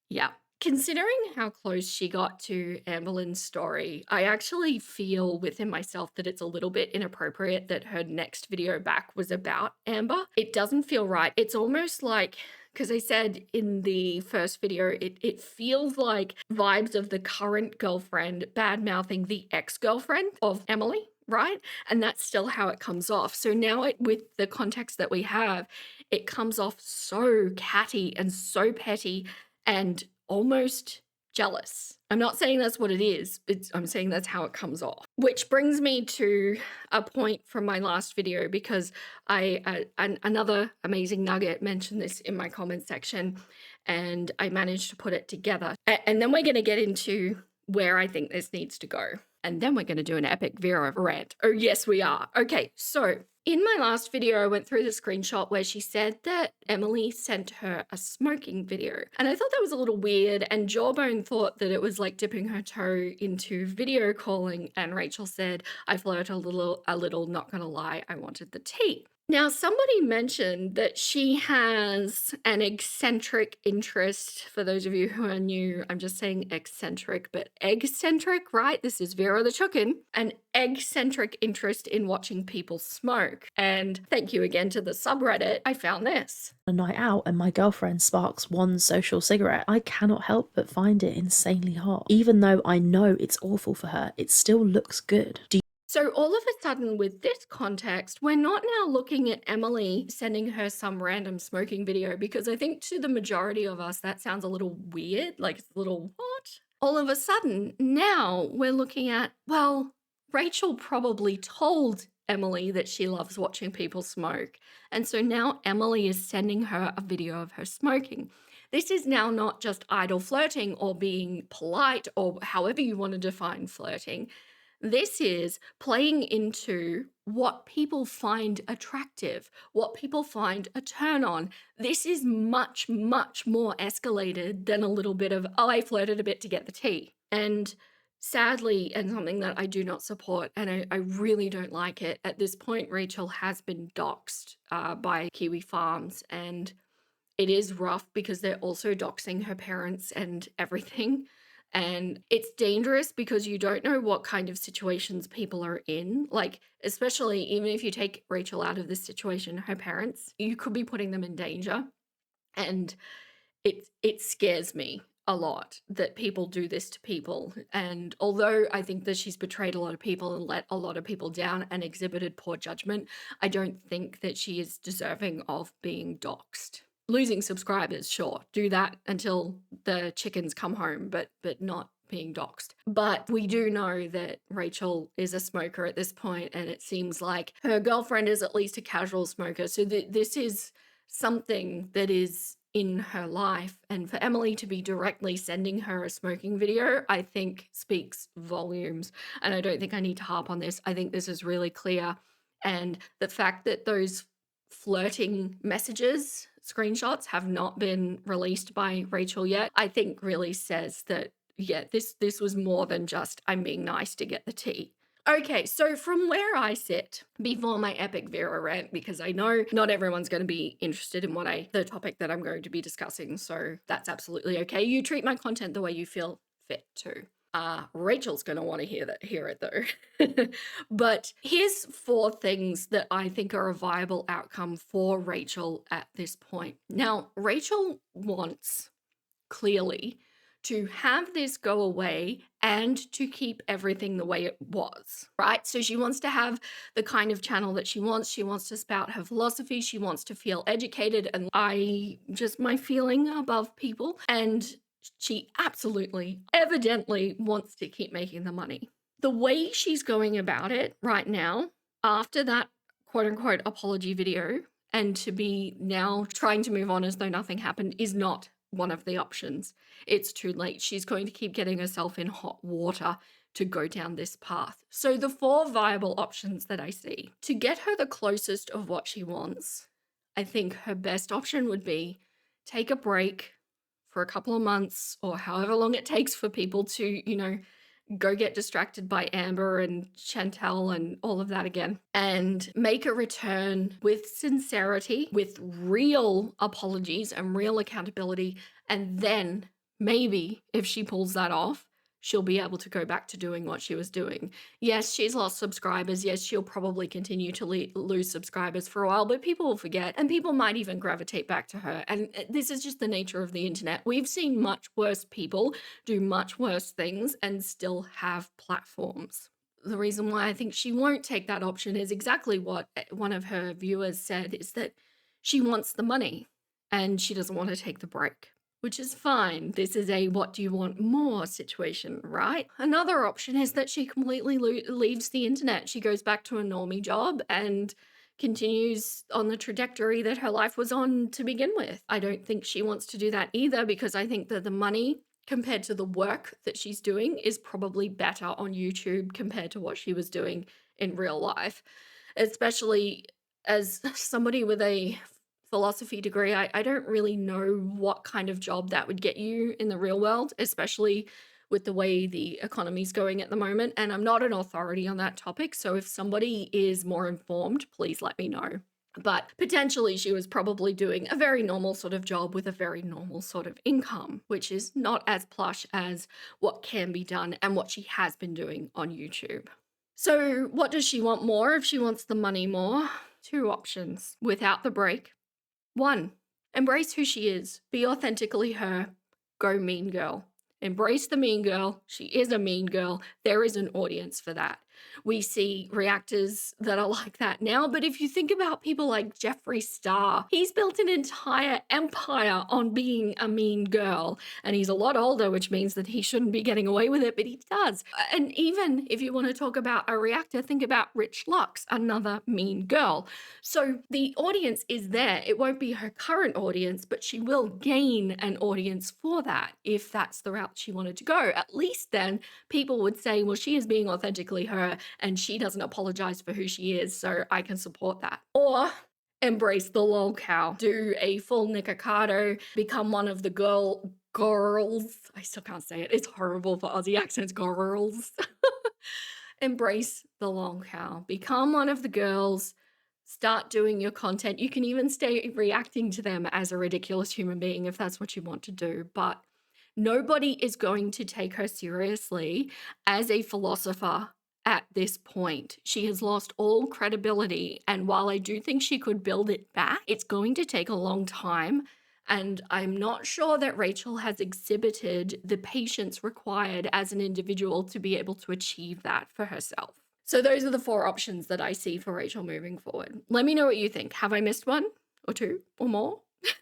Yeah. Considering how close she got to Amberlynn's story, I actually feel within myself that it's a little bit inappropriate that her next video back was about Amber. It doesn't feel right. It's almost like, because I said in the first video, it feels like vibes of the current girlfriend bad-mouthing the ex-girlfriend of Emily, right? And that's still how it comes off. So now with the context that we have, it comes off so catty and so petty and almost jealous. I'm not saying that's what it is. I'm saying that's how it comes off. Which brings me to a point from my last video, because another amazing nugget mentioned this in my comment section and I managed to put it together. And then we're going to get into where I think this needs to go. And then we're going to do an epic Vera rant. Oh, yes, we are. Okay, so in my last video, I went through the screenshot where she said that Emily sent her a smoking video. And I thought that was a little weird. And Jawbone thought that it was like dipping her toe into video calling. And Rachel said, I flirt a little, not gonna lie, I wanted the tea. Now, somebody mentioned that she has an eccentric interest. For those of you who are new, I'm just saying eccentric, but egg-centric, right? This is Vera the Chicken. An egg-centric interest in watching people smoke. And thank you again to the subreddit, I found this. A night out and my girlfriend sparks one social cigarette, I cannot help but find it insanely hot. Even though I know it's awful for her, it still looks good. So all of a sudden with this context, we're not now looking at Emily sending her some random smoking video, because I think to the majority of us, that sounds a little weird, like it's a little what? All of a sudden, now we're looking at, well, Rachel probably told Emily that she loves watching people smoke. And so now Emily is sending her a video of her smoking. This is now not just idle flirting or being polite or however you want to define flirting. This is playing into what people find attractive, what people find a turn on. This is much, much more escalated than a little bit of, oh, I flirted a bit to get the tea. And sadly, and something that I do not support, and I really don't like it, at this point, Rachel has been doxxed by Kiwi Farms, and it is rough because they're also doxing her parents and everything. And it's dangerous because you don't know what kind of situations people are in. Like, especially even if you take Rachel out of this situation, her parents, you could be putting them in danger. And it scares me a lot that people do this to people. And although I think that she's betrayed a lot of people and let a lot of people down and exhibited poor judgment, I don't think that she is deserving of being doxxed. Losing subscribers, sure, do that until the chickens come home, but not being doxxed. But we do know that Rachel is a smoker at this point, and it seems like her girlfriend is at least a casual smoker. So this is something that is in her life, and for Emily to be directly sending her a smoking video, I think speaks volumes. And I don't think I need to harp on this. I think this is really clear. And the fact that those flirting messages, screenshots, have not been released by Rachel yet, I think really says that, yeah, this was more than just I'm being nice to get the tea. Okay, so from where I sit before my epic Vera rant, because I know not everyone's going to be interested in the topic that I'm going to be discussing, so that's absolutely okay. You treat my content the way you feel fit to. Rachel's going to want to hear it though. But here's 4 things that I think are a viable outcome for Rachel at this point. Now, Rachel wants, clearly, to have this go away and to keep everything the way it was, right? So she wants to have the kind of channel that she wants. She wants to spout her philosophy. She wants to feel educated and my feeling above people. And she absolutely, evidently wants to keep making the money. The way she's going about it right now, after that quote unquote apology video, and to be now trying to move on as though nothing happened, is not one of the options. It's too late. She's going to keep getting herself in hot water to go down this path. So the 4 viable options that I see to get her the closest of what she wants, I think her best option would be take a break for a couple of months or however long it takes for people to, go get distracted by Amber and Chantel and all of that again, and make a return with sincerity, with real apologies and real accountability. And then maybe if she pulls that off, she'll be able to go back to doing what she was doing. Yes, she's lost subscribers. Yes, she'll probably continue to lose subscribers for a while, but people will forget and people might even gravitate back to her. And this is just the nature of the internet. We've seen much worse people do much worse things and still have platforms. The reason why I think she won't take that option is exactly what one of her viewers said, is that she wants the money and she doesn't want to take the break. Which is fine. This is a what do you want more situation, right? Another option is that she completely leaves the internet. She goes back to a normie job and continues on the trajectory that her life was on to begin with. I don't think she wants to do that either, because I think that the money compared to the work that she's doing is probably better on YouTube compared to what she was doing in real life, especially as somebody with a philosophy degree. I don't really know what kind of job that would get you in the real world, especially with the way the economy's going at the moment. And I'm not an authority on that topic. So if somebody is more informed, please let me know. But potentially she was probably doing a very normal sort of job with a very normal sort of income, which is not as plush as what can be done and what she has been doing on YouTube. So what does she want more if she wants the money more? 2 options without the break. 1, embrace who she is. Be authentically her. Go mean girl. Embrace the mean girl. She is a mean girl. There is an audience for that. We see reactors that are like that now, but if you think about people like Jeffree Star, he's built an entire empire on being a mean girl, and he's a lot older, which means that he shouldn't be getting away with it, but he does. And even if you want to talk about a reactor, think about Rich Lux, another mean girl. So the audience is there. It won't be her current audience, but she will gain an audience for that if that's the route she wanted to go. At least then people would say, well, she is being authentically her and she doesn't apologize for who she is, so I can support that. Or embrace the lol cow. Do a full Nikocado, become one of the girls. I still can't say it. It's horrible for Aussie accents. Girls. Embrace the long cow. Become one of the girls. Start doing your content. You can even stay reacting to them as a ridiculous human being if that's what you want to do. But nobody is going to take her seriously as a philosopher at this point. She has lost all credibility. And while I do think she could build it back, it's going to take a long time. And I'm not sure that Rachel has exhibited the patience required as an individual to be able to achieve that for herself. So those are the 4 options that I see for Rachel moving forward. Let me know what you think. Have I missed one or 2 or more?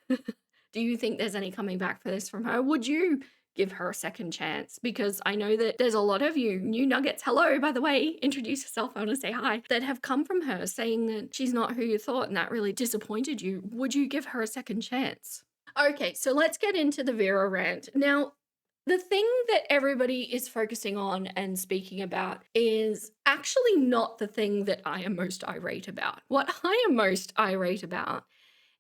Do you think there's any coming back for this from her? Would you give her a second chance? Because I know that there's a lot of you, new nuggets, hello, by the way, introduce yourself, I want to say hi, that have come from her saying that she's not who you thought and that really disappointed you. Would you give her a second chance? Okay, so let's get into the Vera rant. Now, the thing that everybody is focusing on and speaking about is actually not the thing that I am most irate about. What I am most irate about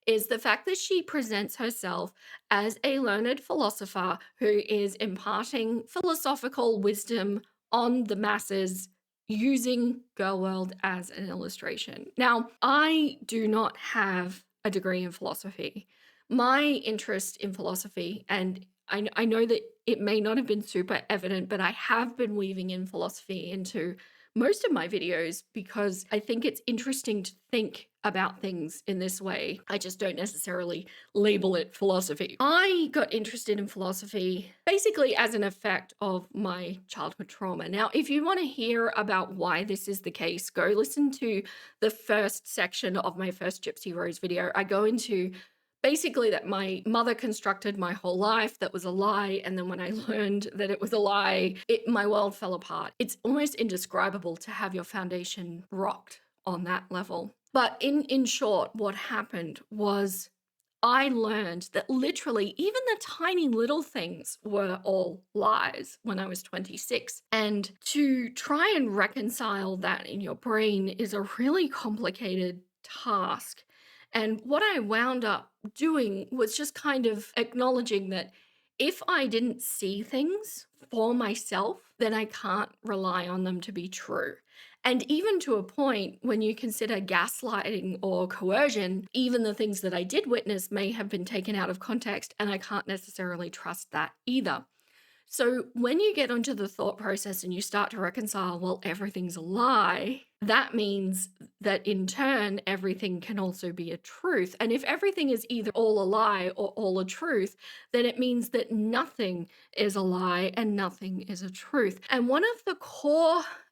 is the fact that she presents herself as a learned philosopher who is imparting philosophical wisdom on the masses using Girl World as an illustration. Now, I do not have a degree in philosophy. My interest in philosophy, and I know that it may not have been super evident, but I have been weaving in philosophy into most of my videos because I think it's interesting to think about things in this way. I just don't necessarily label it philosophy. I got interested in philosophy basically as an effect of my childhood trauma. Now, if you want to hear about why this is the case, go listen to the first section of my first Gypsy Rose video. I go into basically that my mother constructed my whole life that was a lie, and then when I learned that it was a lie, my world fell apart. It's almost indescribable to have your foundation rocked on that level. But in short, what happened was I learned that literally even the tiny little things were all lies when I was 26. And to try and reconcile that in your brain is a really complicated task. And what I wound up doing was just kind of acknowledging that if I didn't see things for myself, then I can't rely on them to be true. And even to a point when you consider gaslighting or coercion, even the things that I did witness may have been taken out of context, and I can't necessarily trust that either. So when you get onto the thought process and you start to reconcile, well, everything's a lie, that means that in turn, everything can also be a truth. And if everything is either all a lie or all a truth, then it means that nothing is a lie and nothing is a truth. And one of the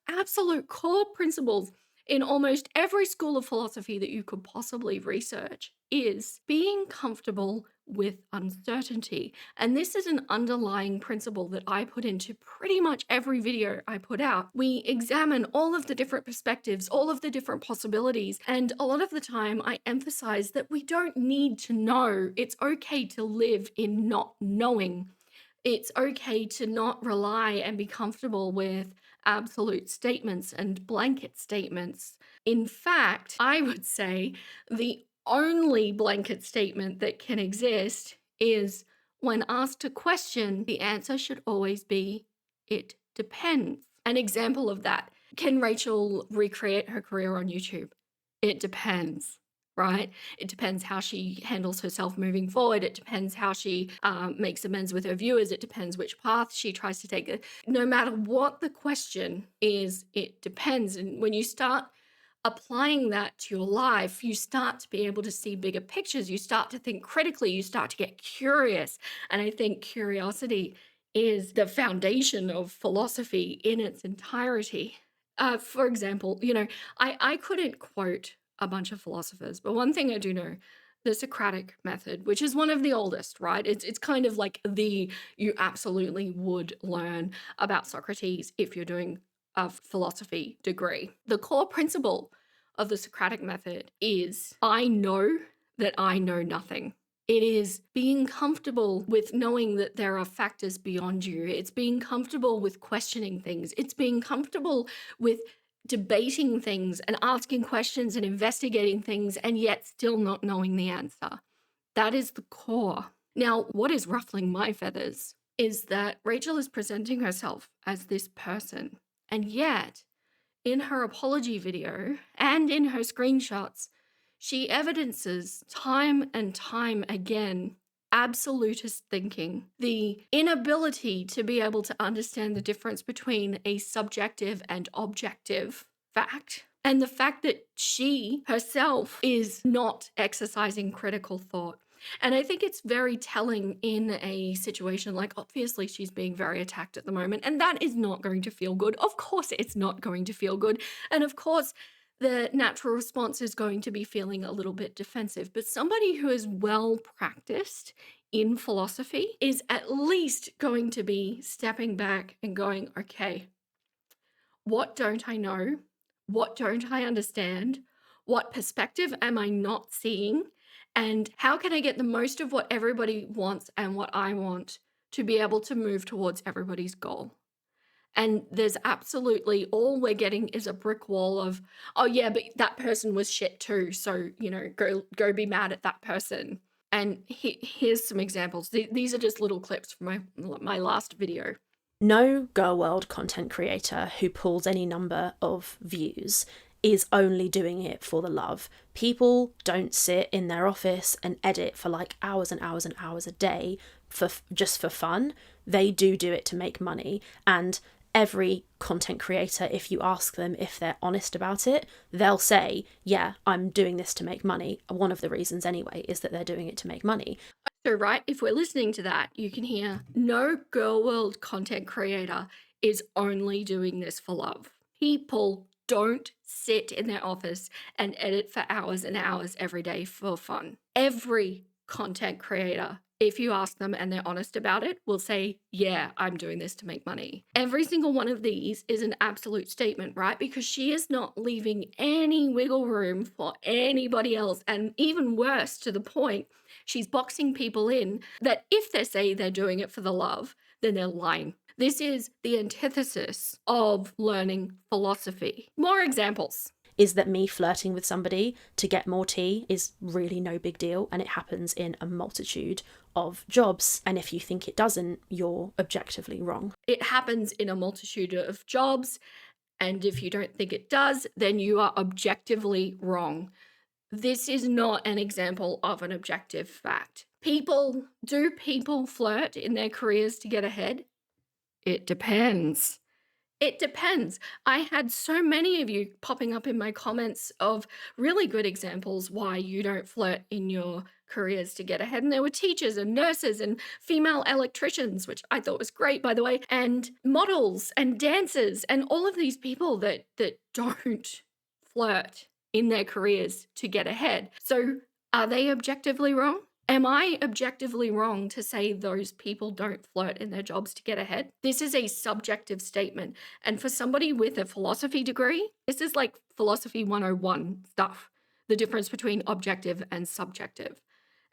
absolute core principles in almost every school of philosophy that you could possibly research is being comfortable with uncertainty. And this is an underlying principle that I put into pretty much every video I put out. We examine all of the different perspectives, all of the different possibilities, and a lot of the time I emphasize that we don't need to know. It's okay to live in not knowing. It's okay to not rely and be comfortable with absolute statements and blanket statements. In fact, I would say the only blanket statement that can exist is when asked a question, the answer should always be, it depends. An example of that, can Rachel recreate her career on YouTube? It depends. Right? It depends how she handles herself moving forward. It depends how she makes amends with her viewers. It depends which path she tries to take. No matter what the question is, it depends. And when you start applying that to your life, you start to be able to see bigger pictures. You start to think critically. You start to get curious. And I think curiosity is the foundation of philosophy in its entirety. For example, I couldn't quote a bunch of philosophers, but one thing I do know, the Socratic method, which is one of the oldest, right? It's kind of like you absolutely would learn about Socrates if you're doing a philosophy degree. The core principle of the Socratic method is I know that I know nothing. It is being comfortable with knowing that there are factors beyond you. It's being comfortable with questioning things. It's being comfortable with debating things and asking questions and investigating things and yet still not knowing the answer. That is the core. Now, what is ruffling my feathers is that Rachel is presenting herself as this person, and yet in her apology video and in her screenshots, she evidences time and time again absolutist thinking, the inability to be able to understand the difference between a subjective and objective fact, and the fact that she herself is not exercising critical thought. And I think it's very telling in a situation like, obviously, she's being very attacked at the moment, and that is not going to feel good. Of course, it's not going to feel good. And of course, the natural response is going to be feeling a little bit defensive. But somebody who is well practiced in philosophy is at least going to be stepping back and going, okay, what don't I know? What don't I understand? What perspective am I not seeing? And how can I get the most of what everybody wants and what I want to be able to move towards everybody's goal? And there's absolutely, all we're getting is a brick wall of, oh yeah, but that person was shit too. So, go be mad at that person. And here's some examples. These are just little clips from my last video. No girl world content creator who pulls any number of views is only doing it for the love. People don't sit in their office and edit for like hours and hours and hours a day just for fun. They do it to make money. And every content creator, if you ask them if they're honest about it, they'll say, yeah, I'm doing this to make money. One of the reasons anyway is that they're doing it to make money. So, right, if we're listening to that, you can hear no girl world content creator is only doing this for love. People don't sit in their office and edit for hours and hours every day for fun. Every content creator if you ask them and they're honest about it, will say, yeah, I'm doing this to make money. Every single one of these is an absolute statement, right? Because she is not leaving any wiggle room for anybody else. And even worse, to the point, she's boxing people in that if they say they're doing it for the love, then they're lying. This is the antithesis of learning philosophy. More examples. Is that me flirting with somebody to get more tea is really no big deal, and it happens in a multitude of jobs. And if you think it doesn't, you're objectively wrong. It happens in a multitude of jobs, and if you don't think it does, then you are objectively wrong. This is not an example of an objective fact. Do people flirt in their careers to get ahead? It depends. It depends. I had so many of you popping up in my comments of really good examples why you don't flirt in your careers to get ahead. And there were teachers and nurses and female electricians, which I thought was great, by the way, and models and dancers and all of these people that don't flirt in their careers to get ahead. So are they objectively wrong? Am I objectively wrong to say those people don't flirt in their jobs to get ahead? This is a subjective statement. And for somebody with a philosophy degree, this is like philosophy 101 stuff, the difference between objective and subjective.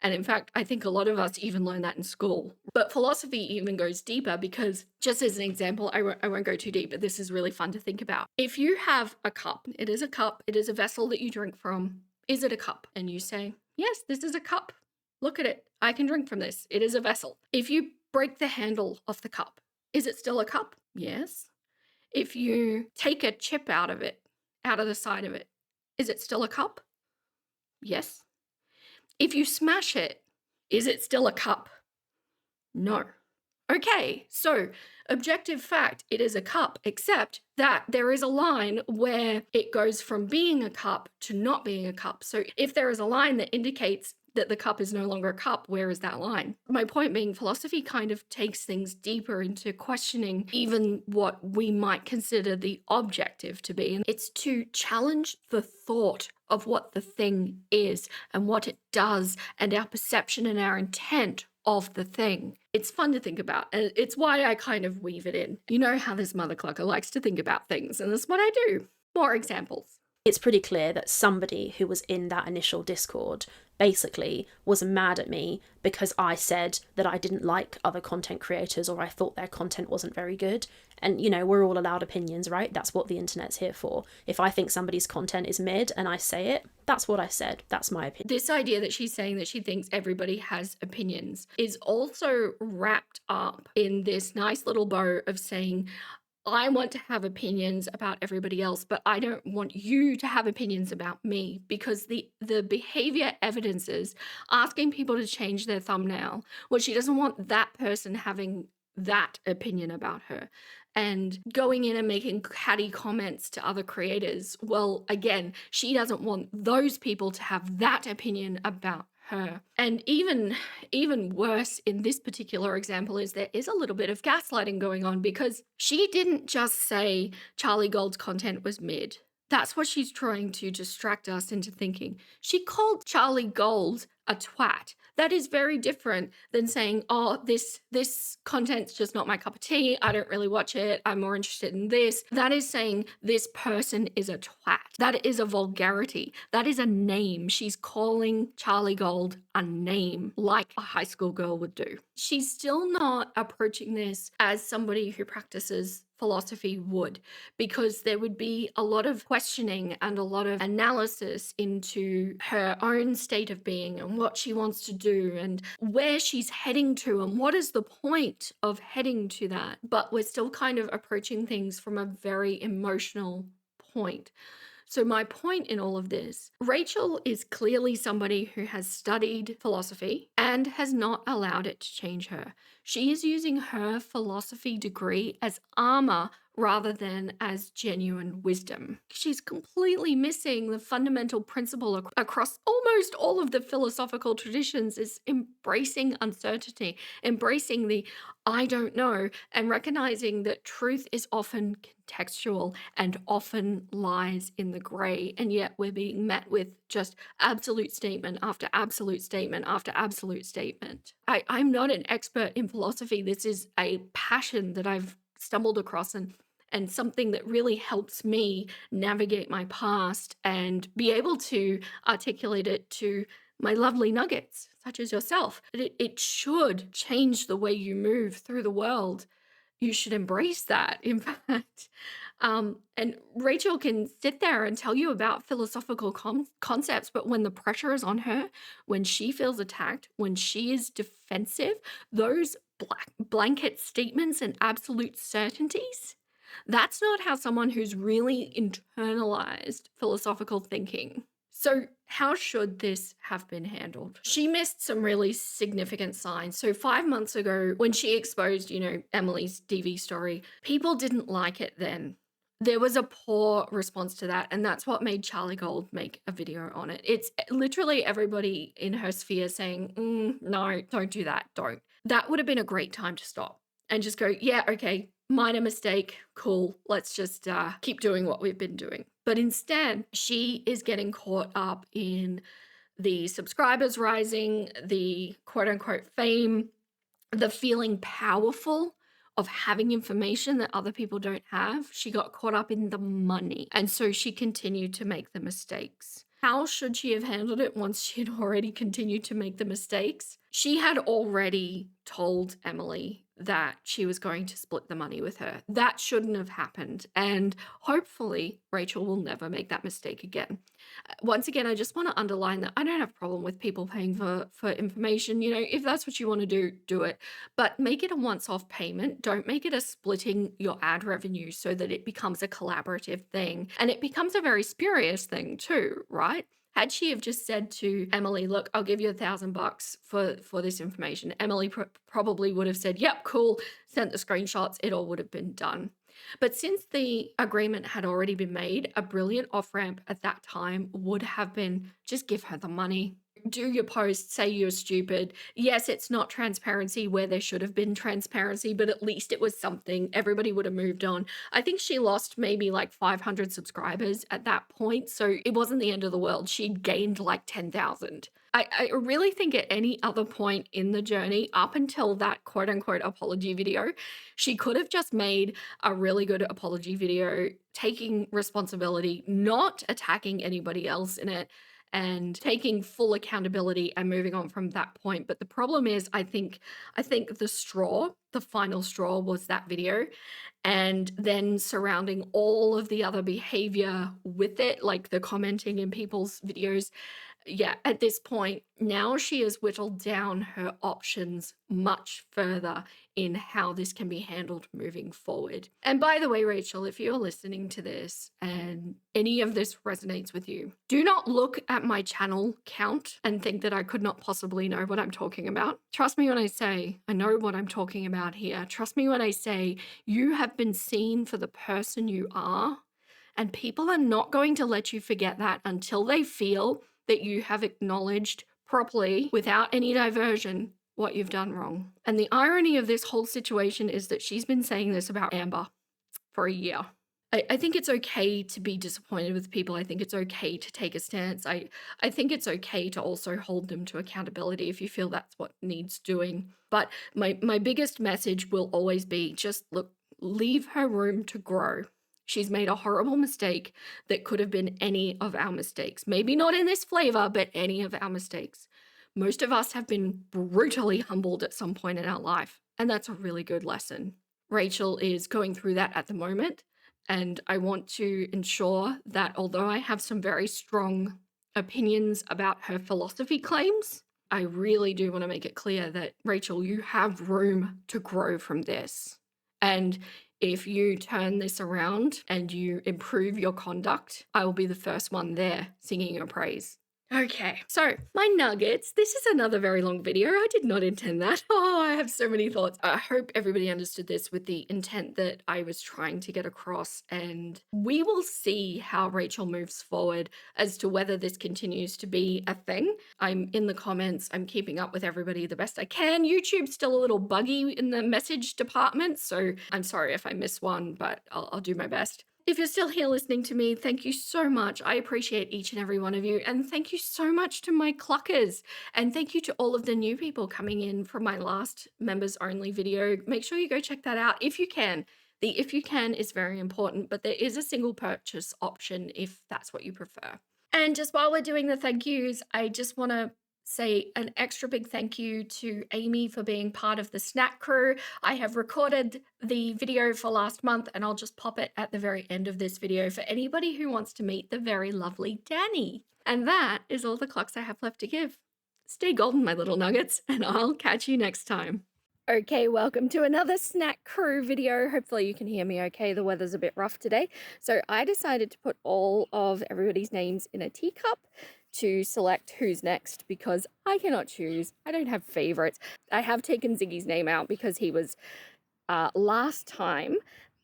And in fact, I think a lot of us even learn that in school. But philosophy even goes deeper because, just as an example, I won't go too deep, but this is really fun to think about. If you have a cup, it is a vessel that you drink from. Is it a cup? And you say, yes, this is a cup. Look at it. I can drink from this. It is a vessel. If you break the handle off the cup, is it still a cup? Yes. If you take a chip out of the side of it, is it still a cup? Yes. If you smash it, is it still a cup? No. Okay, so objective fact, it is a cup, except that there is a line where it goes from being a cup to not being a cup. So if there is a line that indicates that the cup is no longer a cup, where is that line? My point being, philosophy kind of takes things deeper into questioning even what we might consider the objective to be. And it's to challenge the thought of what the thing is and what it does and our perception and our intent of the thing. It's fun to think about, and it's why I kind of weave it in. You know how this mother clucker likes to think about things, and that's what I do. More examples. It's pretty clear that somebody who was in that initial Discord basically was mad at me because I said that I didn't like other content creators or I thought their content wasn't very good. And, you know, we're all allowed opinions, right? That's what the internet's here for. If I think somebody's content is mid and I say it, that's what I said. That's my opinion. This idea that she's saying that she thinks everybody has opinions is also wrapped up in this nice little bow of saying, I want to have opinions about everybody else, but I don't want you to have opinions about me, because the behavior evidences asking people to change their thumbnail. Well, she doesn't want that person having that opinion about her and going in and making catty comments to other creators. Well, again, she doesn't want those people to have that opinion about her. And even worse in this particular example is there is a little bit of gaslighting going on, because she didn't just say Charlie Gold's content was mid. That's what she's trying to distract us into thinking. She called Charlie Gold a twat. That is very different than saying, oh, this content's just not my cup of tea. I don't really watch it. I'm more interested in this. That is saying this person is a twat. That is a vulgarity. That is a name. She's calling Charlie Gold a name, like a high school girl would do. She's still not approaching this as somebody who practices philosophy would, because there would be a lot of questioning and a lot of analysis into her own state of being and what she wants to do and where she's heading to and what is the point of heading to that. But we're still kind of approaching things from a very emotional point. So my point in all of this, Rachel is clearly somebody who has studied philosophy and has not allowed it to change her. She is using her philosophy degree as armor rather than as genuine wisdom. She's completely missing the fundamental principle across almost all of the philosophical traditions is embracing uncertainty, embracing the I don't know, and recognizing that truth is often contextual and often lies in the gray. And yet we're being met with just absolute statement after absolute statement after absolute statement. I'm not an expert in philosophy. This is a passion that I've stumbled across and something that really helps me navigate my past and be able to articulate it to my lovely nuggets, such as yourself. It should change the way you move through the world. You should embrace that, in fact. And Rachel can sit there and tell you about philosophical concepts, but when the pressure is on her, when she feels attacked, when she is defensive, those blanket statements and absolute certainties, that's not how someone who's really internalized philosophical thinking. So, how should this have been handled? She missed some really significant signs. So, 5 months ago, when she exposed, Emily's DV story, people didn't like it then. There was a poor response to that, and that's what made Charlie Gold make a video on it. It's literally everybody in her sphere saying, no, don't do that, don't. That would have been a great time to stop and just go, yeah, okay, minor mistake, cool, let's just keep doing what we've been doing. But instead, she is getting caught up in the subscribers rising, the quote unquote fame, the feeling powerful of having information that other people don't have. She got caught up in the money. And so she continued to make the mistakes. How should she have handled it once she had already continued to make the mistakes? She had already told Emily that she was going to split the money with her. That shouldn't have happened. And hopefully, Rachel will never make that mistake again. Once again, I just want to underline that I don't have a problem with people paying for information. If that's what you want to do, do it. But make it a once-off payment. Don't make it a splitting your ad revenue so that it becomes a collaborative thing. And it becomes a very spurious thing too, right? Had she have just said to Emily, look, I'll give you $1,000 for this information, Emily probably would have said, yep, cool, sent the screenshots, it all would have been done. But since the agreement had already been made, a brilliant off-ramp at that time would have been just give her the money. Do your post, say you're stupid. Yes, it's not transparency where there should have been transparency, but at least it was something. Everybody would have moved on. I think she lost maybe like 500 subscribers at that point, so it wasn't the end of the world. She'd gained like 10,000. I really think at any other point in the journey, up until that quote unquote apology video, she could have just made a really good apology video, taking responsibility, not attacking anybody else in it, and taking full accountability and moving on from that point. But the problem is, I think the final straw was that video, and then surrounding all of the other behavior with it, like the commenting in people's videos. Yeah, at this point, now she has whittled down her options much further in how this can be handled moving forward. And by the way, Rachel, if you're listening to this and any of this resonates with you, do not look at my channel count and think that I could not possibly know what I'm talking about. Trust me when I say I know what I'm talking about here. Trust me when I say you have been seen for the person you are, and people are not going to let you forget that until they feel that you have acknowledged properly, without any diversion, what you've done wrong. And the irony of this whole situation is that she's been saying this about Amber for a year. I think it's okay to be disappointed with people. I think it's okay to take a stance. I think it's okay to also hold them to accountability if you feel that's what needs doing. But my biggest message will always be just look, leave her room to grow. She's made a horrible mistake that could have been any of our mistakes. Maybe not in this flavor, but any of our mistakes. Most of us have been brutally humbled at some point in our life, and that's a really good lesson. Rachel is going through that at the moment, and I want to ensure that although I have some very strong opinions about her philosophy claims, I really do want to make it clear that, Rachel, you have room to grow from this. And if you turn this around and you improve your conduct, I will be the first one there singing your praise. Okay, so my nuggets. This is another very long video. I did not intend that. Oh, I have so many thoughts. I hope everybody understood this with the intent that I was trying to get across, and we will see how Rachel moves forward as to whether this continues to be a thing. I'm in the comments. I'm keeping up with everybody the best I can. YouTube's still a little buggy in the message department, so I'm sorry if I miss one, but I'll do my best. If you're still here listening to me, thank you so much. I appreciate each and every one of you. And thank you so much to my cluckers. And thank you to all of the new people coming in from my last members only video. Make sure you go check that out if you can. The if you can is very important, but there is a single purchase option if that's what you prefer. And just while we're doing the thank yous, I just want to say an extra big thank you to Amy for being part of the snack crew. I have recorded the video for last month and I'll just pop it at the very end of this video for anybody who wants to meet the very lovely Danny. And that is all the clocks I have left to give. Stay golden, my little nuggets, and I'll catch you next time. Okay, welcome to another snack crew video. Hopefully you can hear me okay. The weather's a bit rough today. So I decided to put all of everybody's names in a teacup to select who's next because I cannot choose. I don't have favorites. I have taken Ziggy's name out because he was last time.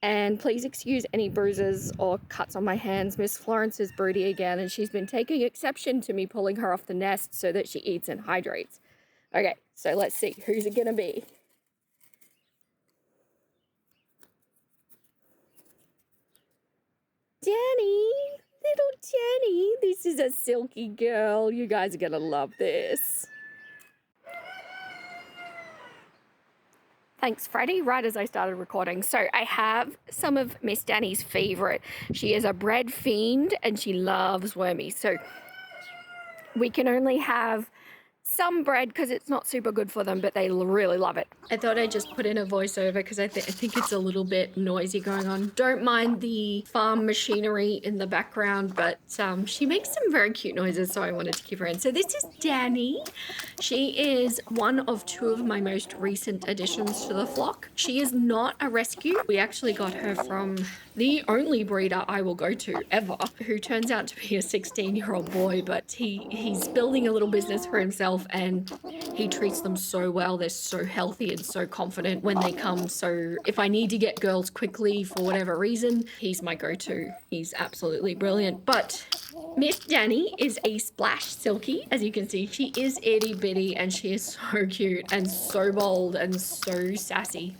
And please excuse any bruises or cuts on my hands. Miss Florence is broody again and she's been taking exception to me pulling her off the nest so that she eats and hydrates. Okay, so let's see. Who's it gonna be? Danny, little Danny. This is a silky girl. You guys are gonna love this. Thanks, Freddie, right as I started recording. So I have some of Miss Danny's favorite. She is a bread fiend and she loves wormies. So we can only have some bread because it's not super good for them, but they really love it. I thought I'd just put in a voiceover because I think it's a little bit noisy going on. Don't mind the farm machinery in the background, but she makes some very cute noises, so I wanted to keep her in. So this is Danny. She is one of two of my most recent additions to the flock. She is not a rescue. We actually got her from the only breeder I will go to ever, who turns out to be a 16-year-old boy, but he's building a little business for himself and he treats them so well. They're so healthy and so confident when they come. So if I need to get girls quickly for whatever reason, he's my go-to. He's absolutely brilliant. But Miss Danny is a splash silky. As you can see, she is itty bitty and she is so cute and so bold and so sassy.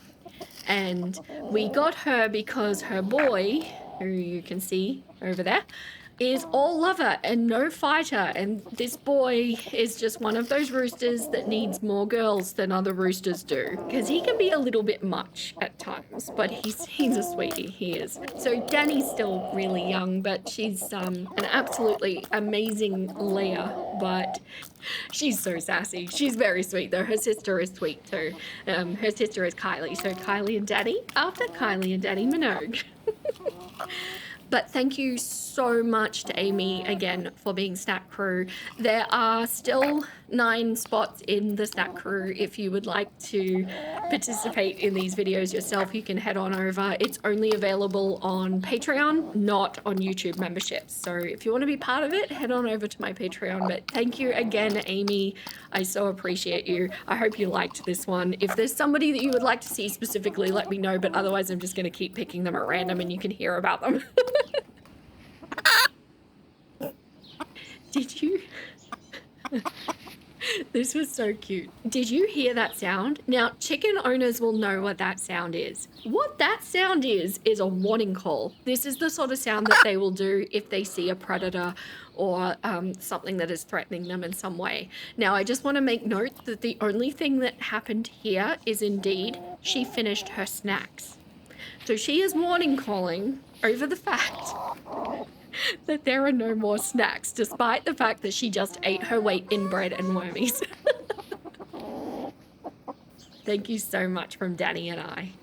And we got her because her boy, who you can see over there, is all lover and no fighter. And this boy is just one of those roosters that needs more girls than other roosters do. Because he can be a little bit much at times, but he's a sweetie, he is. So Danny's still really young, but she's an absolutely amazing layer, but she's so sassy. She's very sweet though. Her sister is sweet too. Her sister is Kylie. So Kylie and Danny, after Kylie and Danny Minogue. But thank you so much to Amy again for being snack crew. There are still 9 spots in the snack crew. If you would like to participate in these videos yourself, you can head on over. It's only available on Patreon, not on YouTube memberships. So if you want to be part of it, head on over to my Patreon. But thank you again, Amy. I so appreciate you. I hope you liked this one. If there's somebody that you would like to see specifically, let me know. But otherwise, I'm just going to keep picking them at random and you can hear about them. Did you? This was so cute. Did you hear that sound? Now, chicken owners will know what that sound is. What that sound is a warning call. This is the sort of sound that they will do if they see a predator or something that is threatening them in some way. Now, I just want to make note that the only thing that happened here is indeed she finished her snacks. So she is warning calling over the fact that there are no more snacks, despite the fact that she just ate her weight in bread and wormies. Thank you so much from Danny and I.